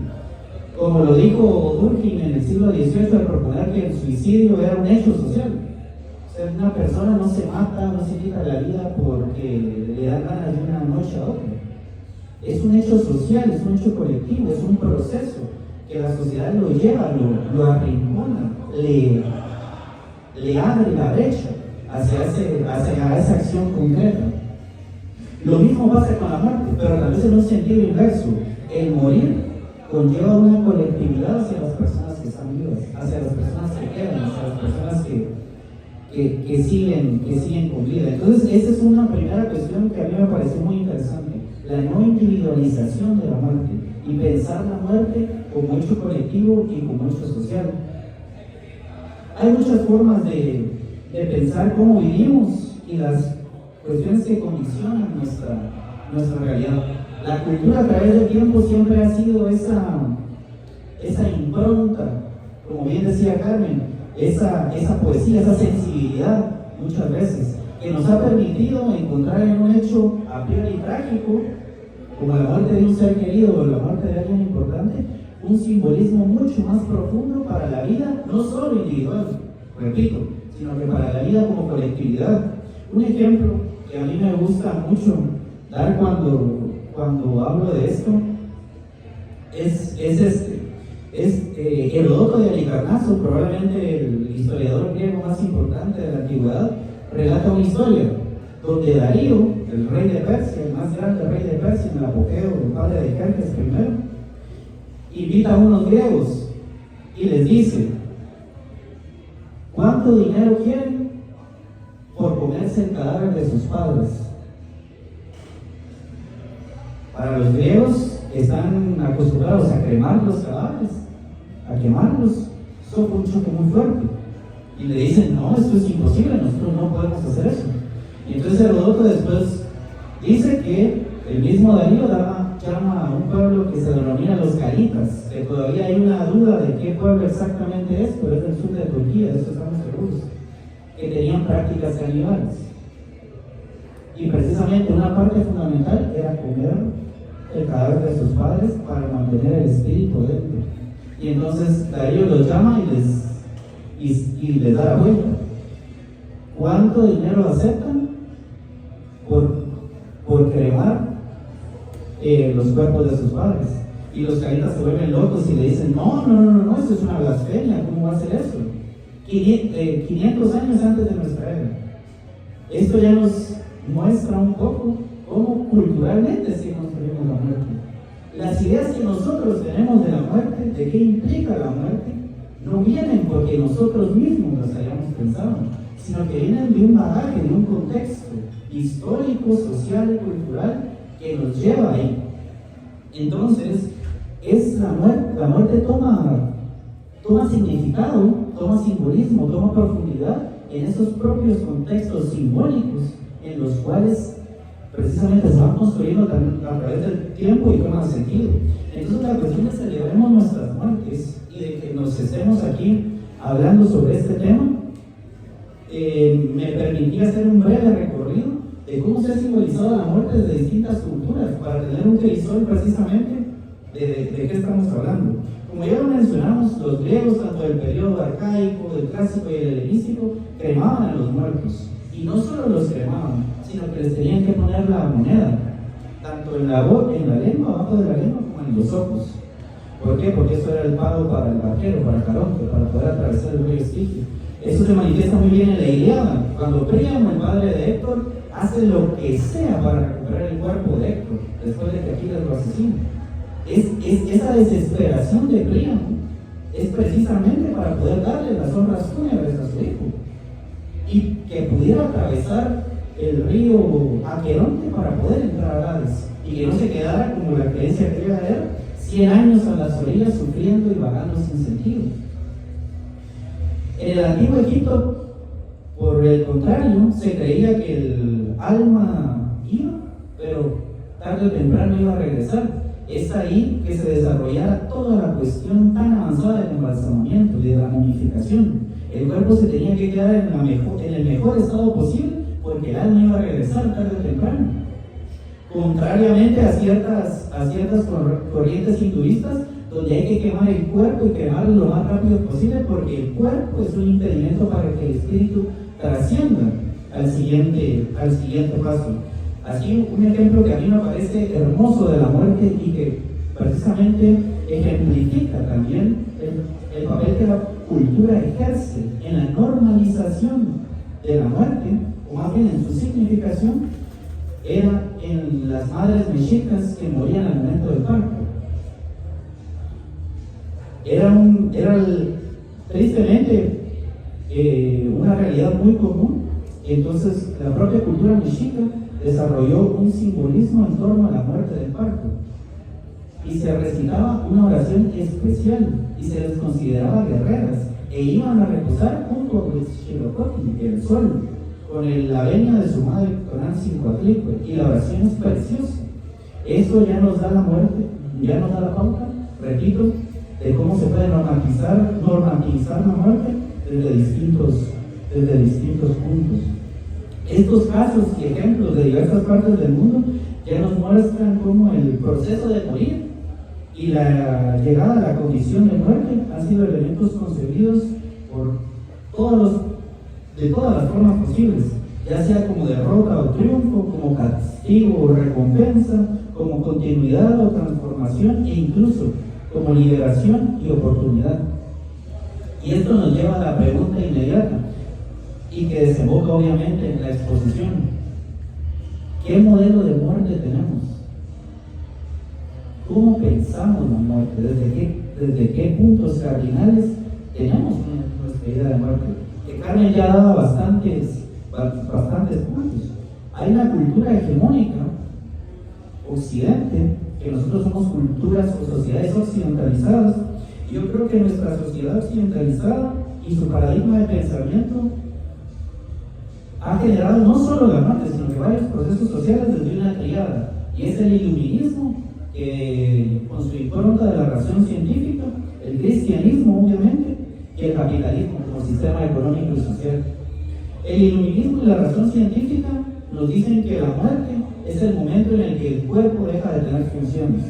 Como lo dijo Durkheim en el siglo XVIII al proponer que el suicidio era un hecho social. O sea, una persona no se mata, no se quita la vida porque le dan ganas de una noche a otra. Es un hecho social, es un hecho colectivo, es un proceso que la sociedad lo lleva, lo arrincona, le abre la brecha hacia esa acción concreta. Lo mismo pasa con la muerte, pero tal vez en un sentido inverso. El morir conlleva una colectividad hacia las personas que están vivas, hacia las personas que quedan, hacia las personas que siguen con vida. Entonces, esa es una primera cuestión que a mí me pareció muy interesante, la no individualización de la muerte y pensar la muerte como hecho colectivo y como hecho social. Hay muchas formas de pensar cómo vivimos y las cuestiones que condicionan nuestra realidad. La cultura a través del tiempo siempre ha sido esa impronta, como bien decía Carmen, esa poesía, esa sensibilidad muchas veces, que nos ha permitido encontrar en un hecho a priori trágico, como la muerte de un ser querido o la muerte de alguien importante, un simbolismo mucho más profundo para la vida, no solo individual, repito, sino que para la vida como colectividad. Un ejemplo que a mí me gusta mucho dar cuando hablo de esto es Heródoto de Halicarnaso, probablemente el historiador griego más importante de la antigüedad, relata una historia donde Darío, el rey de Persia, el más grande rey de Persia, en el apogeo, el padre de Jerjes I, invita a unos griegos y les dice: ¿cuánto dinero quieren por comerse el cadáver de sus padres? Para los griegos, están acostumbrados a cremar los cadáveres, a quemarlos. Eso fue un choque muy fuerte. Y le dicen: no, esto es imposible, nosotros no podemos hacer eso. Y entonces Heródoto después dice que el mismo Darío llama a un pueblo que se denomina los caritas, que todavía hay una duda de qué pueblo exactamente es, pero es del sur de Turquía, de eso estamos seguros. que tenían prácticas caníbales. Y precisamente una parte fundamental era comer el cadáver de sus padres para mantener el espíritu dentro. Y entonces Darío los llama y les da la vuelta. ¿Cuánto dinero aceptan por cremar los cuerpos de sus padres? Y los caritas se vuelven locos y le dicen, no, eso es una blasfemia, ¿cómo va a ser eso? 500 años antes de nuestra era. Esto ya nos muestra un poco cómo culturalmente sí construimos la muerte. Las ideas que nosotros tenemos de la muerte, de qué implica la muerte, no vienen porque nosotros mismos las hayamos pensado, sino que vienen de un bagaje, de un contexto histórico, social y cultural que nos lleva ahí. Entonces, la muerte toma significado, toma simbolismo, toma profundidad en esos propios contextos simbólicos en los cuales precisamente se van construyendo a través del tiempo y toman sentido. Entonces la cuestión es que celebremos nuestras muertes y de que nos estemos aquí hablando sobre este tema. Me permitía hacer un breve recorrido de cómo se ha simbolizado la muerte desde distintas culturas para tener un crisol precisamente de qué estamos hablando. Como ya lo mencionamos, los griegos, tanto del periodo arcaico, del clásico y el helenístico, cremaban a los muertos. Y no solo los cremaban, sino que les tenían que poner la moneda, tanto en la lengua, abajo de la lengua, como en los ojos. ¿Por qué? Porque eso era el pago para el vaquero, para Caronte, para poder atravesar el río Estigio. Eso se manifiesta muy bien en la Ilíada, cuando Príamo, el padre de Héctor, hace lo que sea para recuperar el cuerpo de Héctor, después de que Aquiles lo asesina. Esa desesperación de Príamo es precisamente para poder darle las honras fúnebres a su hijo y que pudiera atravesar el río Aqueronte para poder entrar a Hades y que no se quedara como la creencia que iba a haber 100 años a las orillas sufriendo y vagando sin sentido. En el antiguo Egipto, por el contrario, se creía que el alma iba, pero tarde o temprano iba a regresar. Es ahí que se desarrollara toda la cuestión tan avanzada del embalsamamiento y de la momificación. El cuerpo se tenía que quedar en el mejor estado posible porque el alma iba a regresar tarde o temprano. Contrariamente a ciertas corrientes hinduistas, donde hay que quemar el cuerpo y quemarlo lo más rápido posible porque el cuerpo es un impedimento para que el espíritu trascienda al siguiente paso. Aquí un ejemplo que a mí me parece hermoso de la muerte y que precisamente ejemplifica también el papel que la cultura ejerce en la normalización de la muerte, o más bien en su significación, era en las madres mexicas que morían al momento del parto. Tristemente una realidad muy común. Entonces la propia cultura mexica desarrolló un simbolismo en torno a la muerte del parto y se recitaba una oración especial y se les consideraba guerreras e iban a reposar junto a Huitzilopochtli, el sol, con la venia de su madre Tonantzin-Coatlicue, y la oración es preciosa. Esto ya nos da la muerte, ya nos da la pauta, repito, de cómo se puede normatizar la muerte desde distintos puntos. Estos casos y ejemplos de diversas partes del mundo ya nos muestran cómo el proceso de morir y la llegada a la condición de muerte han sido elementos concebidos de todas las formas posibles, ya sea como derrota o triunfo, como castigo o recompensa, como continuidad o transformación e incluso como liberación y oportunidad. Y esto nos lleva a la pregunta inmediata y que desemboca obviamente en la exposición: ¿qué modelo de muerte tenemos? ¿Cómo pensamos la muerte? ¿Desde qué puntos cardinales tenemos nuestra idea de muerte? Que Carmen ya daba bastantes puntos. Hay una cultura hegemónica occidente, que nosotros somos culturas o sociedades occidentalizadas. Yo creo que nuestra sociedad occidentalizada y su paradigma de pensamiento ha generado no solo la muerte, sino que varios procesos sociales desde una triada, y es el iluminismo, que con su impronta de la razón científica, el cristianismo obviamente, y el capitalismo como sistema económico y social. El iluminismo y la razón científica nos dicen que la muerte es el momento en el que el cuerpo deja de tener funciones.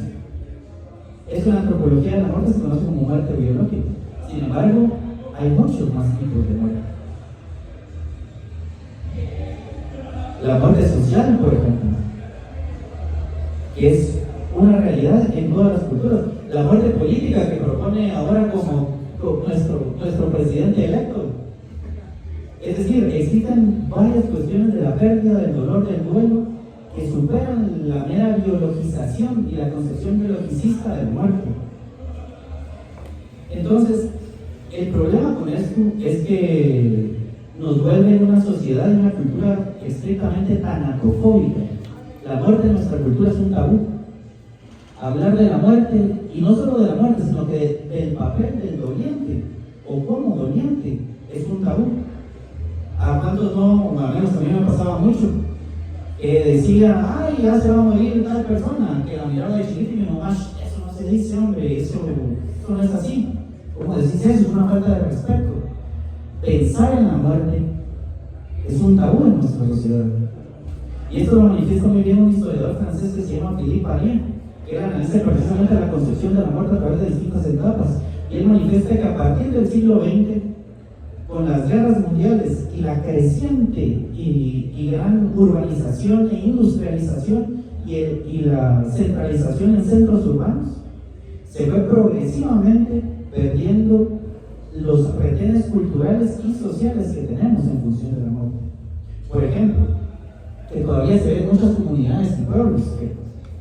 Eso en la antropología de la muerte se conoce como muerte biológica. Sin embargo, hay muchos más tipos de muerte. La muerte social, por ejemplo, que es una realidad en todas las culturas. La muerte política que propone ahora como nuestro presidente electo. Es decir, existen varias cuestiones de la pérdida, del dolor, del duelo, que superan la mera biologización y la concepción biologicista de la muerte. Entonces, el problema con esto es que nos vuelve una sociedad y una cultura estrictamente tanatofóbica. La muerte en nuestra cultura es un tabú. Hablar de la muerte, y no solo de la muerte, sino que del papel del doliente, o como doliente, es un tabú. ¿A cuántos no? Al menos a mí me pasaba mucho. Decía, ay, ya se va a morir tal persona, que la miraba de chiquita y mi mamá, eso no se dice, hombre, eso no es así. ¿Cómo decís eso? Es una falta de respeto. Pensar en la muerte es un tabú en nuestra sociedad. Y esto lo manifiesta muy bien un historiador francés que se llama Philippe Arié, que analiza precisamente la concepción de la muerte a través de distintas etapas. Y él manifiesta que a partir del siglo XX, con las guerras mundiales y la creciente y gran urbanización e industrialización y la centralización en centros urbanos, se fue progresivamente perdiendo los retenes culturales y sociales que tenemos en función de la muerte. Por ejemplo, que todavía se ven muchas comunidades y pueblos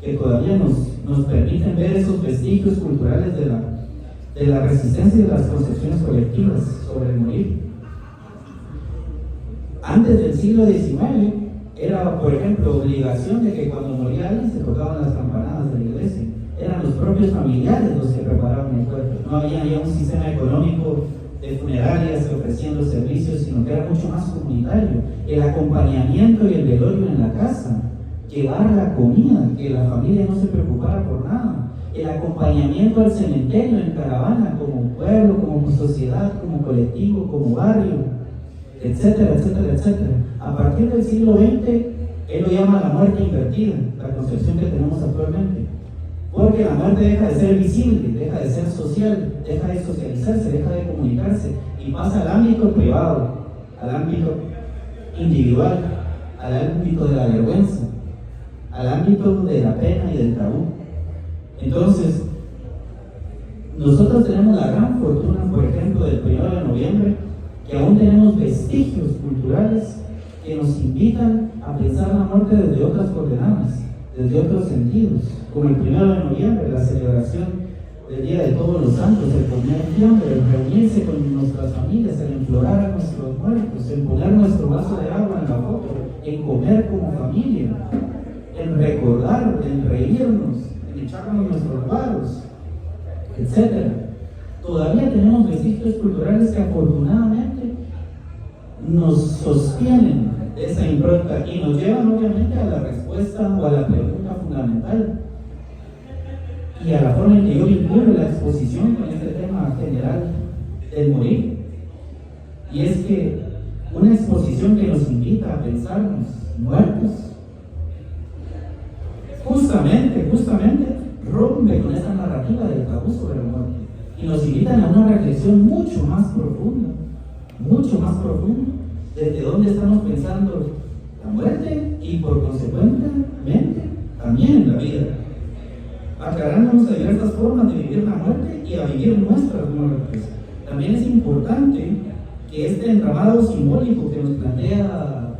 que todavía nos permiten ver esos vestigios culturales de la resistencia y de las concepciones colectivas sobre el morir. Antes del siglo XIX era, por ejemplo, obligación de que cuando moría alguien se tocaban las campanadas de la iglesia. Eran los propios familiares los que preparaban el cuerpo. No había ya un sistema económico de funerarias que ofrecían los servicios, sino que era mucho más comunitario. El acompañamiento y el velorio en la casa, llevar la comida, que la familia no se preocupara por nada. El acompañamiento al cementerio en caravana, como pueblo, como sociedad, como colectivo, como barrio, etcétera, etcétera, etcétera. A partir del siglo XX, él lo llama la muerte invertida, la concepción que tenemos actualmente. Porque la muerte deja de ser visible, deja de ser social, deja de socializarse, deja de comunicarse y pasa al ámbito privado, al ámbito individual, al ámbito de la vergüenza, al ámbito de la pena y del tabú. Entonces, nosotros tenemos la gran fortuna, por ejemplo, del 1 de noviembre, que aún tenemos vestigios culturales que nos invitan a pensar la muerte desde otras coordenadas, desde otros sentidos, como el 1 de noviembre, la celebración del Día de Todos los Santos, el poner tiempo, el reunirse con nuestras familias, el implorar a nuestros muertos, el poner nuestro vaso de agua en la foto, en comer como familia, en recordar, en reírnos, en echarnos nuestros varos, etc. Todavía tenemos vestigios culturales que afortunadamente nos sostienen esa impronta y nos llevan obviamente a la respuesta o a la pregunta fundamental y a la forma en que yo vinculo la exposición con este tema general del morir. Y es que una exposición que nos invita a pensarnos muertos justamente rompe con esa narrativa del tabú sobre la muerte y nos invitan a una reflexión mucho más profunda desde dónde estamos pensando la muerte y por consecuentemente también la vida, aclarándonos a diversas formas de vivir la muerte y a vivir nuestras muertes. También es importante que este entramado simbólico que nos plantea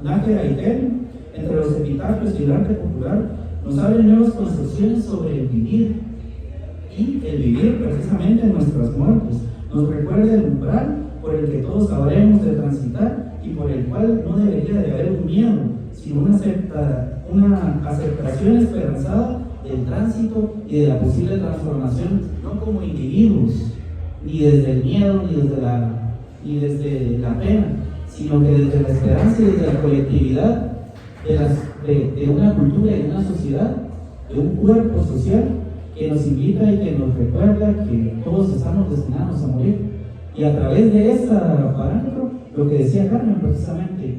Nájera y Tel entre los epitafios y el arte popular nos abre nuevas concepciones sobre el vivir y el vivir precisamente en nuestras muertes. Nos recuerda el umbral por el que todos habremos de transitar y por el cual no debería de haber un miedo, sino una aceptación esperanzada del tránsito y de la posible transformación, no como individuos, ni desde el miedo, ni desde la pena, sino que desde la esperanza y desde la colectividad de una cultura y de una sociedad, de un cuerpo social que nos invita y que nos recuerda que todos estamos destinados a morir. Y a través de ese parámetro lo que decía Carmen precisamente,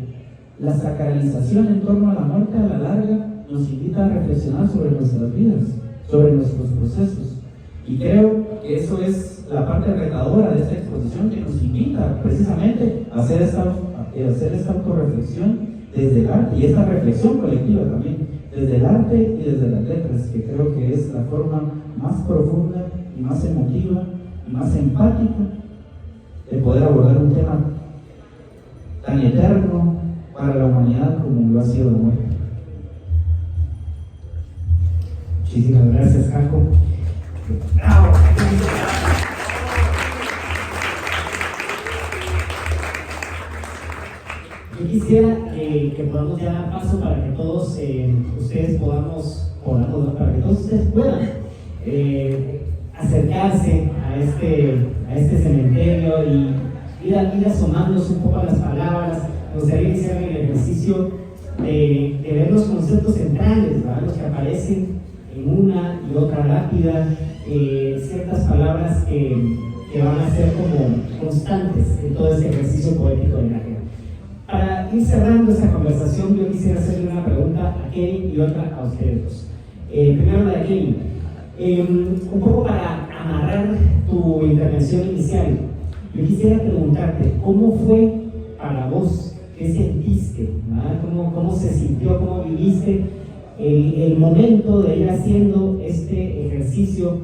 la sacralización en torno a la muerte a la larga nos invita a reflexionar sobre nuestras vidas, sobre nuestros procesos. Y creo que eso es la parte retadora de esta exposición, que nos invita precisamente a hacer esta autorreflexión desde el arte, y esta reflexión colectiva también, desde el arte y desde las letras, que creo que es la forma más profunda y más emotiva y más empática de poder abordar un tema tan eterno para la humanidad como lo ha sido la muerte. Muchísimas gracias, Caco. ¡Bravo! Yo quisiera que podamos ya dar paso para que todos ustedes para que todos ustedes puedan acercarse a este cementerio y ir asomándose un poco a las palabras. Me gustaría iniciar el ejercicio de ver los conceptos centrales, ¿verdad? Los que aparecen en una y otra lápida, ciertas palabras que van a ser como constantes en todo este ejercicio poético de Nájera. Para ir cerrando esta conversación, yo quisiera hacerle una pregunta a Kevin y otra a ustedes dos. Primero la de Kevin. Un poco para amarrar tu intervención inicial, yo quisiera preguntarte, ¿cómo fue para vos? ¿Qué sentiste? ¿Cómo se sintió? ¿Cómo viviste el momento de ir haciendo este ejercicio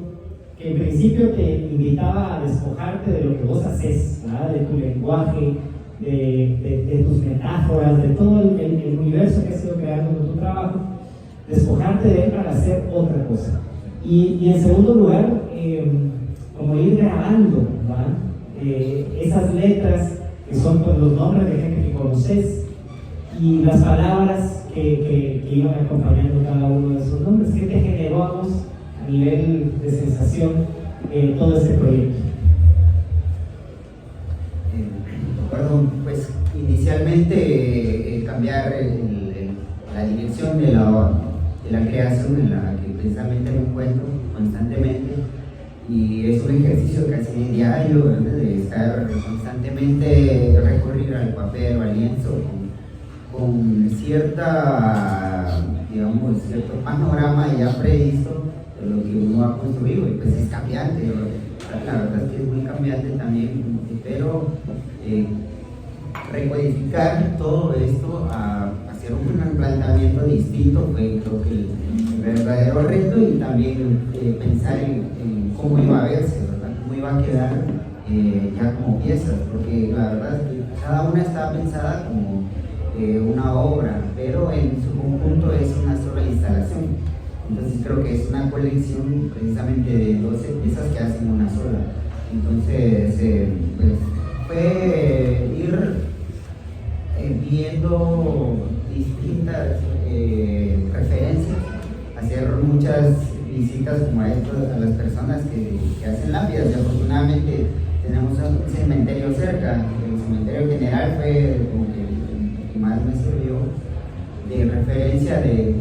que en principio te invitaba a despojarte de lo que vos haces, ¿verdad? De tu lenguaje, de tus metáforas, de todo el universo que has ido creando con tu trabajo, despojarte de él para hacer otra cosa? Y en segundo lugar, como ir grabando, ¿verdad? Esas letras que son pues, los nombres de gente que conoces y las palabras que iban acompañando cada uno de esos nombres. ¿Qué te generó a vos a nivel de sensación todo este proyecto? Bueno, pues inicialmente cambiar la dirección de la creación en la que precisamente me encuentro constantemente, y es un ejercicio casi diario, ¿verdad? De estar constantemente recurrir al papel o al lienzo con cierto panorama ya previsto de lo que uno ha construido, y pues es cambiante, la verdad es que es muy cambiante también, pero recodificar todo esto a hacer un planteamiento distinto fue, creo que el verdadero reto, y también pensar en cómo iba a verse, ¿verdad? Cómo iba a quedar ya como piezas, porque la verdad es que cada una estaba pensada como una obra, pero en su conjunto es una sola instalación. Entonces creo que es una colección precisamente de 12 piezas que hacen una sola. Entonces pues fue ir viendo distintas referencias, hacer muchas visitas como a las personas que hacen lápidas, y afortunadamente tenemos un cementerio cerca. El cementerio general fue como que el que más me sirvió de referencia de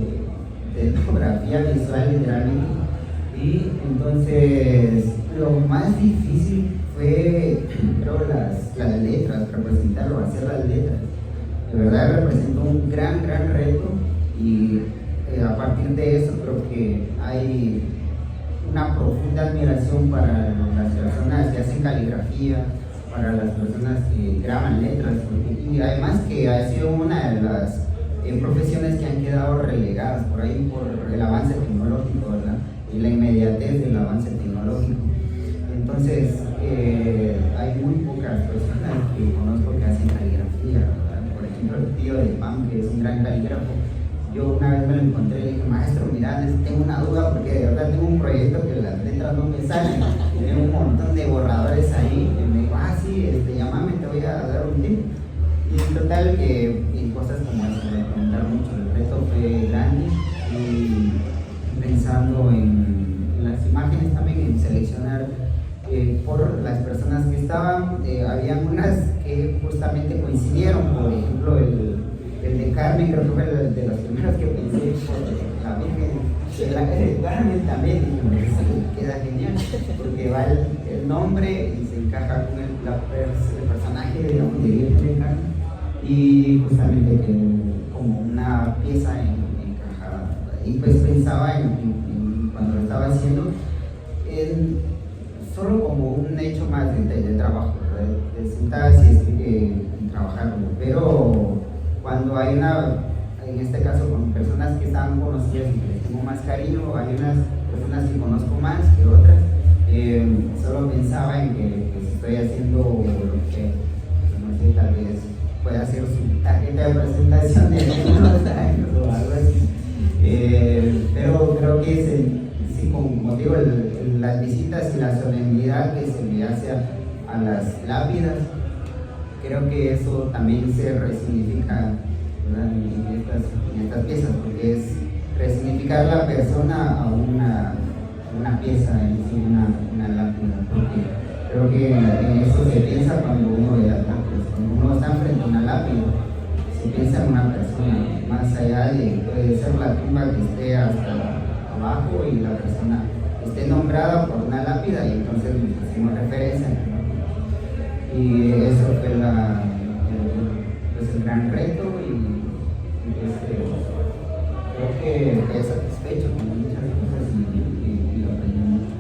etnografía visual literalmente. Y entonces lo más difícil fue, creo, las letras, representarlo, hacer las letras. De verdad representó un gran reto, y a partir de eso creo que hay una profunda admiración para las personas que hacen caligrafía, para las personas que graban letras, y además que ha sido una de las profesiones que han quedado relegadas por ahí por el avance tecnológico, ¿verdad? Y la inmediatez del avance tecnológico. Entonces hay muy pocas personas que conozco que hacen caligrafía, ¿verdad? Por ejemplo, el tío de Pam, que es un gran calígrafo. Yo una vez me lo encontré y le dije, maestro, mira, tengo una duda porque de verdad tengo un proyecto que las letras no me salen, tengo un montón de borradores ahí. Y me dijo, sí, llámame, te voy a dar un tip. Y en total, en cosas como esa, me preguntaron mucho. El reto fue grande, y pensando en las imágenes también, en seleccionar por las personas que estaban, habían unas que justamente coincidieron. Por ejemplo, el de Carmen, creo que fue de los primeros que pensé, por la Virgen de Carmen también, y queda genial, porque va el nombre y se encaja con el personaje personaje, digamos, de Virgen Carmen, y justamente quedó como una pieza encajada. Y pues pensaba cuando lo estaba haciendo, solo como un hecho más de trabajo, ¿verdad? De sentarse y trabajarlo, pero cuando hay en este caso con personas que están conocidas y que les tengo más cariño, hay unas personas que conozco más que otras, solo pensaba en que pues, estoy haciendo lo que, no sé, tal vez pueda ser su tarjeta de presentación de algunos años o algo así, pero creo que sí, como digo, las visitas y la solemnidad que se le hace a las lápidas, creo que eso también se resignifica, ¿verdad? en estas piezas, porque es resignificar la persona a una pieza, en sí, una lápida, porque creo que en eso se piensa cuando uno ve las lápidas, cuando uno está frente a una lápida, se piensa en una persona, más allá de, puede ser la tumba que esté hasta abajo y la persona esté nombrada por una lápida y entonces hacemos referencia, ¿no? Y eso fue pues el gran reto y pues, creo que quedé satisfecho con muchas cosas y lo aprendí mucho.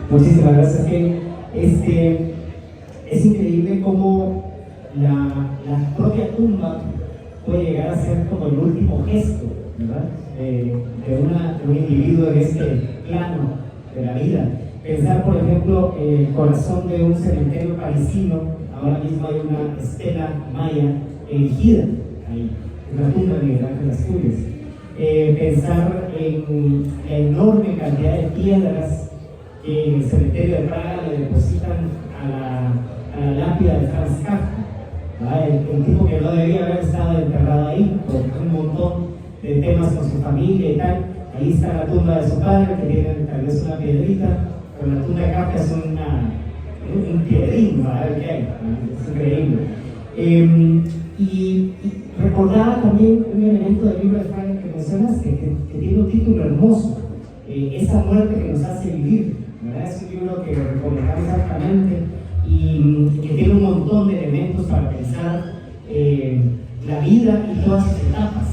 Muchísimas gracias, que es increíble cómo la propia tumba puede llegar a ser como el último gesto, ¿verdad? De un individuo en este plano de la vida. Pensar, por ejemplo, el corazón de un cementerio parisino, ahora mismo hay una estela maya erigida ahí, en la tumba de Miguel Ángel Asturias. Pensar en la enorme cantidad de piedras que en el cementerio de Praga le depositan a la lápida de Franz Kafka, el tipo que no debía haber estado enterrado ahí por un montón de temas con su familia y tal. Ahí está la tumba de su padre, que tiene tal vez una piedrita, pero la tumba de Kafka es un piedrín, ¿verdad? Que hay, es increíble. Y recordaba también un elemento del libro de Falla que mencionaste, que tiene un título hermoso, esa muerte que nos hace vivir, ¿verdad? Es un libro que recomendamos altamente y que tiene un montón de elementos para pensar la vida y todas sus etapas.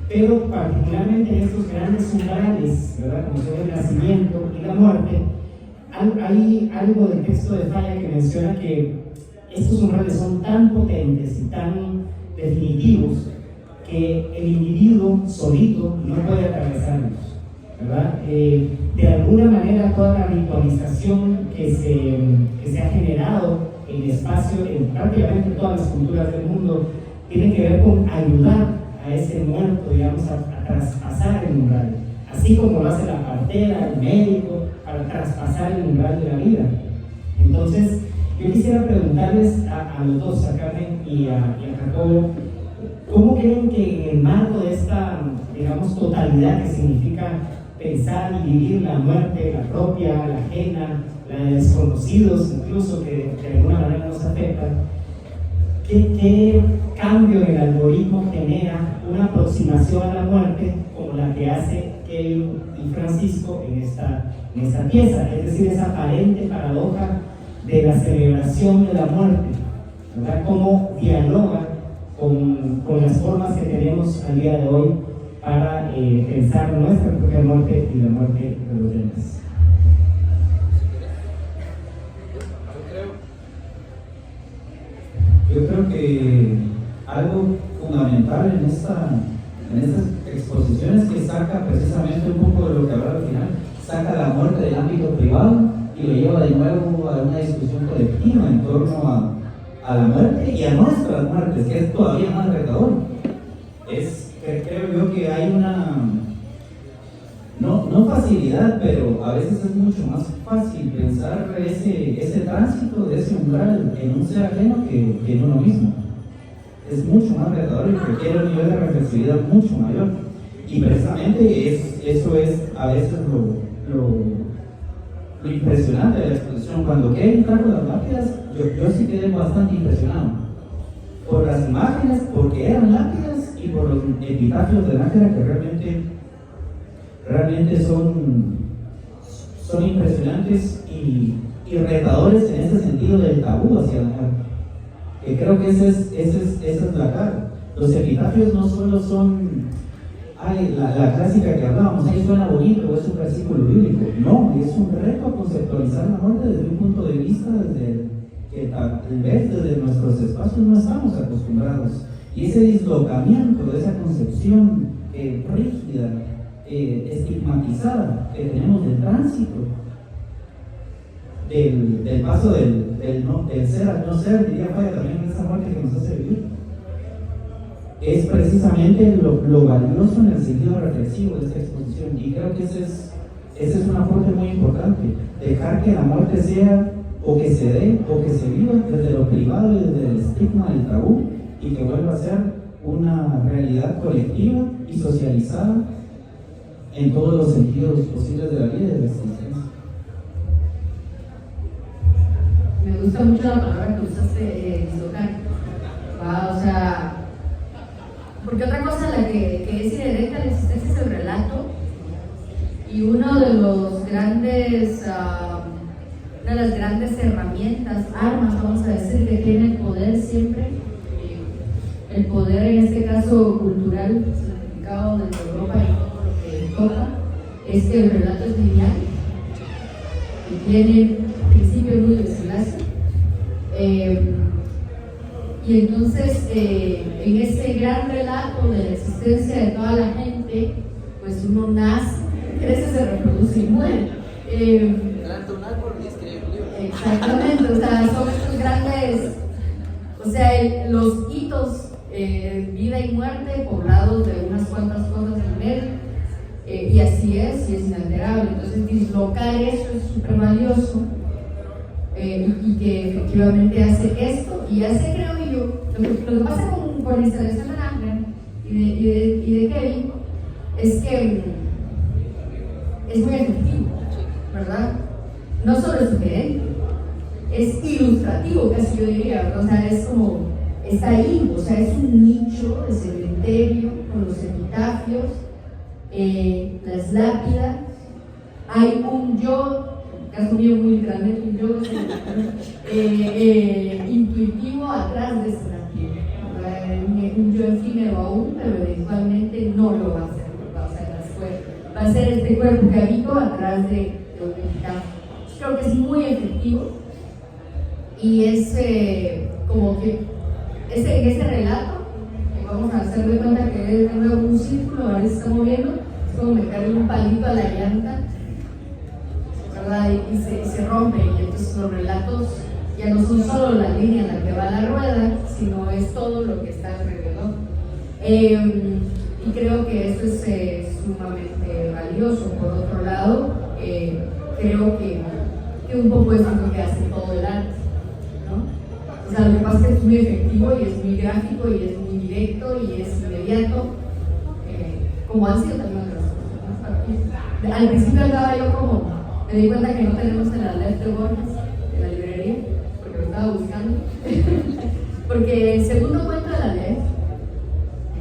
Pero particularmente en estos grandes umbrales, ¿verdad? Como son el nacimiento y la muerte, hay algo del texto de Falla que menciona que estos umbrales son tan potentes y tan definitivos que el individuo solito no puede atravesarlos, ¿verdad? De alguna manera toda la ritualización que se ha generado en el espacio, en prácticamente todas las culturas del mundo, tiene que ver con ayudar a ese muerto, digamos, a traspasar el umbral, así como lo hace la partera, el médico, para traspasar el umbral de la vida. Entonces, yo quisiera preguntarles a los dos, a Carmen y a Jacobo, ¿cómo creen que en el marco de esta, digamos, totalidad que significa pensar y vivir la muerte, la propia, la ajena, la de desconocidos, incluso que de alguna manera nos afectan, ¿qué cambio en el algoritmo genera una aproximación a la muerte como la que hace Kevin y Francisco en esta pieza? Es decir, esa aparente paradoja de la celebración de la muerte, ¿verdad? Cómo dialoga con las formas que tenemos al día de hoy para pensar nuestra propia muerte y la muerte de los demás. Yo creo que algo fundamental en estas exposiciones que saca precisamente un poco de lo que hablaba al final, saca la muerte del ámbito privado y lo lleva de nuevo a una discusión colectiva en torno a la muerte y a nuestras muertes, que es todavía más retador. Creo yo que hay una, no facilidad, pero a veces es mucho más fácil pensar ese tránsito de ese umbral en un ser ajeno que en uno mismo. Es mucho más retador y requiere un nivel de reflexividad mucho mayor. Y precisamente eso es a veces lo impresionante de la exposición. Cuando quedé en cargo de las lápidas, yo sí quedé bastante impresionado por las imágenes, porque eran lápidas, y por los epitafios de Nájera, que realmente realmente son impresionantes y retadores en ese sentido del tabú hacia la muerte. Que creo que esa es la cara. Los epitafios no solo son la clásica que hablábamos, ahí suena bonito, es un versículo bíblico. No, es un reto conceptualizar la muerte desde un punto de vista desde que tal vez desde nuestros espacios no estamos acostumbrados. Y ese dislocamiento de esa concepción rígida, estigmatizada que tenemos del tránsito, del paso del ser al no ser, diría Falla también en esa muerte que nos hace vivir, es precisamente lo valioso en el sentido reflexivo de esta exposición. Y creo que ese es un aporte muy importante, dejar que la muerte sea, o que se dé, o que se viva desde lo privado y desde el estigma del tabú, y que vuelva a ser una realidad colectiva y socializada en todos los sentidos posibles de la vida y de la existencia. Me gusta mucho la palabra que usaste, dislocar. O sea, porque otra cosa la que es inherente a la existencia es el relato, y una de las grandes herramientas, armas, vamos a decir, que tiene el poder siempre, el poder en este caso cultural, significado desde Europa y todo lo que toca, es que el relato es lineal, que tiene principio, nudo y desenlace. Y entonces, en ese gran relato de la existencia de toda la gente, pues uno nace, crece, se reproduce y muere. Exactamente, o sea, son estos grandes, o sea, los hitos, vida y muerte, poblados de unas cuantas cosas en medio, y así es, y es inalterable. Entonces, dislocar eso es súper valioso. Y que efectivamente hace esto, y hace, creo yo, lo que pasa con la instalación de Ángel y de Kevin es que es muy efectivo, ¿verdad? No solo es sugerente, es ilustrativo, casi yo diría, ¿verdad? O sea, es como, está ahí, o sea, es un nicho de cementerio con los epitafios, las lápidas, hay un yo, caso mío muy literalmente, un yo intuitivo atrás de ese lápiz, un yo efímero aún, pero eventualmente no lo va a hacer, va a ser este cuerpo que habito atrás de un epitafio. Creo que es muy efectivo, y es como que ese relato, que vamos a hacer de cuenta que es de nuevo un círculo, ahora se está moviendo, es como meterle un palito a la llanta, ¿verdad? Y se rompe, y entonces los relatos ya no son solo la línea en la que va la rueda, sino es todo lo que está alrededor. Y creo que esto es sumamente valioso. Por otro lado, creo que un poco eso es lo que hace todo el arte, ¿no? O sea, lo que pasa es que es muy efectivo y es muy gráfico y es muy directo y es inmediato, como han sido también otras cosas, ¿no? Al principio andaba yo como, me di cuenta que no tenemos en la Aleph de Borges, en la librería, porque lo estaba buscando. Porque el segundo cuento de la Aleph,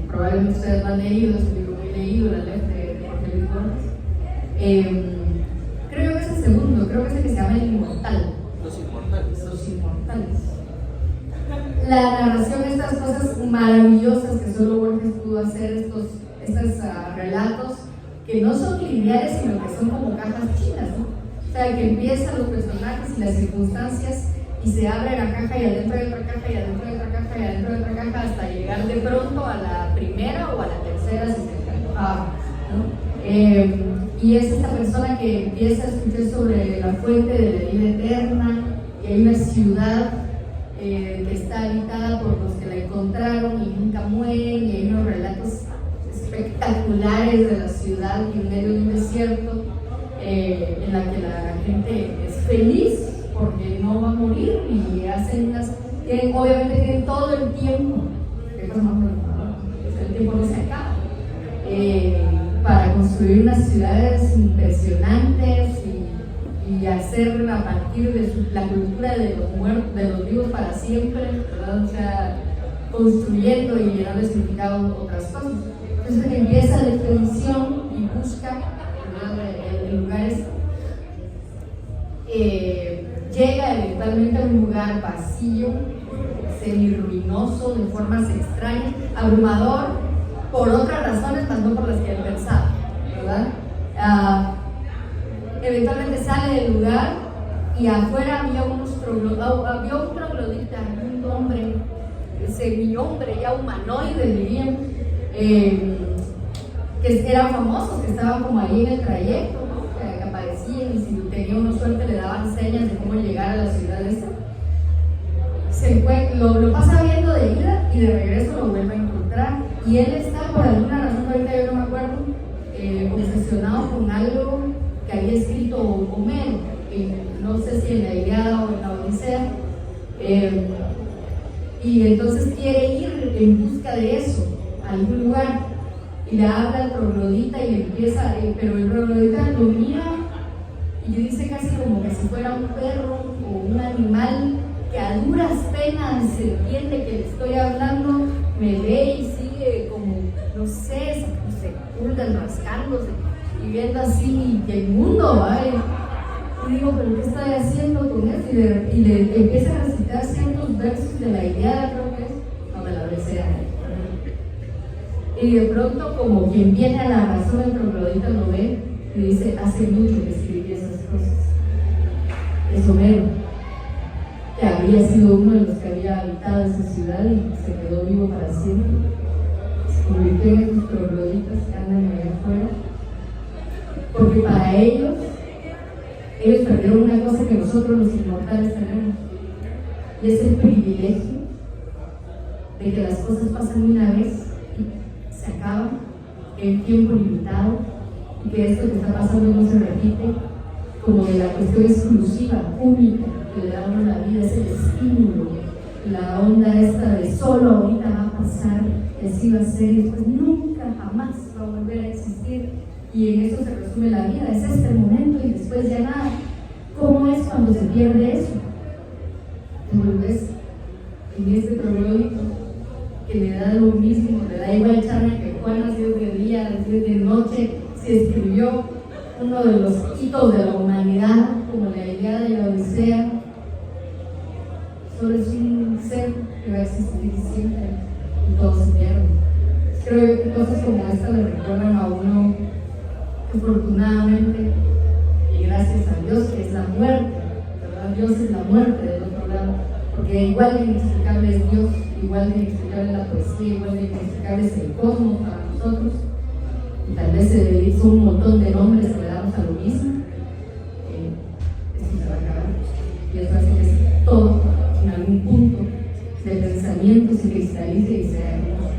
probablemente ustedes lo han leído, es un libro muy leído, la Aleph de Jorge Luis Borges. Creo que es el segundo, creo que es el que se llama El Inmortal. Los Inmortales. Los Inmortales. La narración de estas cosas maravillosas que solo Borges pudo hacer, estos relatos que no son lineales, sino que son como cajas chinas, ¿no? O sea, que empiezan los personajes y las circunstancias y se abre la caja y adentro hay otra caja y adentro hay otra caja y adentro hay otra caja hasta llegar de pronto a la primera o a la tercera si se antojaba, ¿no? Y es esta persona que empieza a escuchar sobre la fuente de la vida eterna, que hay una ciudad que está habitada por los que la encontraron y nunca mueren, y hay unos relatos espectaculares de la ciudad y en medio de un desierto, en la que la gente es feliz porque no va a morir, y hacen obviamente tienen todo el tiempo, el tiempo no se acaba, para construir unas ciudades impresionantes y hacer a partir de la cultura de los muertos, de los vivos para siempre, ¿verdad? O sea, construyendo y llenando de significado otras cosas. Entonces empieza la expedición y busca el lugar este. Llega eventualmente a un lugar vacío, semi-ruinoso, de formas extrañas, abrumador, por otras razones, mas no por las que él pensaba, ¿verdad? Eventualmente sale del lugar y afuera había un troglodita, un hombre, semi-hombre, ya humanoide, dirían, que eran famosos, que estaban como ahí en el trayecto, ¿no? Que aparecían y si tenía uno suerte le daban señas de cómo llegar a la ciudad esta. Lo pasa viendo de ida y de regreso lo vuelve a encontrar. Y él está, por alguna razón, ahorita yo no me acuerdo, obsesionado con algo que había escrito Homero, no sé si en la Ilíada o en la Odisea. Y entonces quiere ir en busca de eso, a algún lugar. Y le habla al troglodita y le empieza, pero el troglodita lo mira y dice casi como que si fuera un perro o un animal que a duras penas se entiende que le estoy hablando, me ve y sigue como, no sé, se ocultan rascándose y viendo así el mundo, ¿vale? Y digo, ¿pero qué estoy haciendo con eso? Y le empieza a recitar ciertos versos de la Ilíada, creo que es, no me la Odisea. Y de pronto, como quien viene a la razón, el troglodita lo ve y dice, hace mucho que escribí esas cosas. Es Homero, que había sido uno de los que había habitado esa ciudad y se quedó vivo para siempre. Se convirtió en esos trogloditas que andan allá afuera. Porque para ellos perdieron una cosa que nosotros los inmortales tenemos, y es el privilegio de que las cosas pasan una vez y se acaban en tiempo limitado, y que esto que está pasando no se repite, como de la cuestión exclusiva, única, que le da a uno la vida, es el estímulo, la onda esta de solo ahorita va a pasar, y así va a ser, y después nunca jamás va a volver a existir. Y en eso se resume la vida, es este momento y después ya nada. ¿Cómo es cuando se pierde eso? Te volvés en este troglodita que le da lo mismo, le da igual charla que Juana, si es de día, si es de noche, si escribió uno de los hitos de la humanidad, como la Ilíada y la Odisea. Solo es un ser que va a existir siempre y todo se pierde. Creo que cosas como esta le recuerdan a uno, afortunadamente, y gracias a Dios, que es la muerte, ¿verdad? Dios es la muerte del otro lado, porque igual de inexplicable es Dios, igual de inexplicable la poesía, igual de inexplicable es el cosmos para nosotros, y tal vez se hizo un montón de nombres que le damos a lo mismo. Esto se va a acabar, y eso hace que todo, en algún punto del pensamiento, se cristalice y sea hermoso.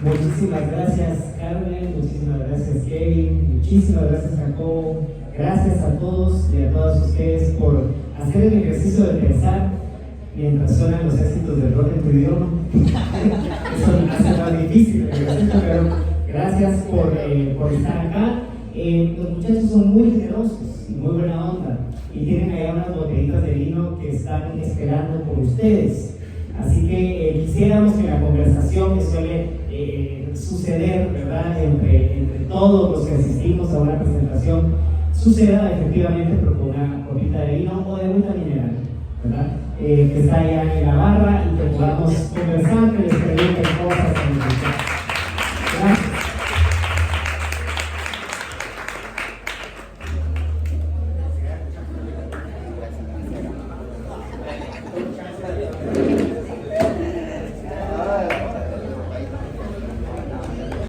Muchísimas gracias, Carmen, muchísimas gracias, Kevin, muchísimas gracias, Jacobo, gracias a todos y a todas ustedes por hacer el ejercicio de pensar mientras suenan los éxitos del rock en tu idioma. Eso hace más difícil el ejercicio, pero gracias por estar acá. Los muchachos son muy generosos y muy buena onda y tienen allá unas botellitas de vino que están esperando por ustedes. Así que quisiéramos que la conversación que suele suceder, ¿verdad?, entre todos los que asistimos a una presentación, suceda efectivamente pero con una copita de vino o de agüita mineral, ¿verdad? Que está allá en la barra y que podamos conversar, que les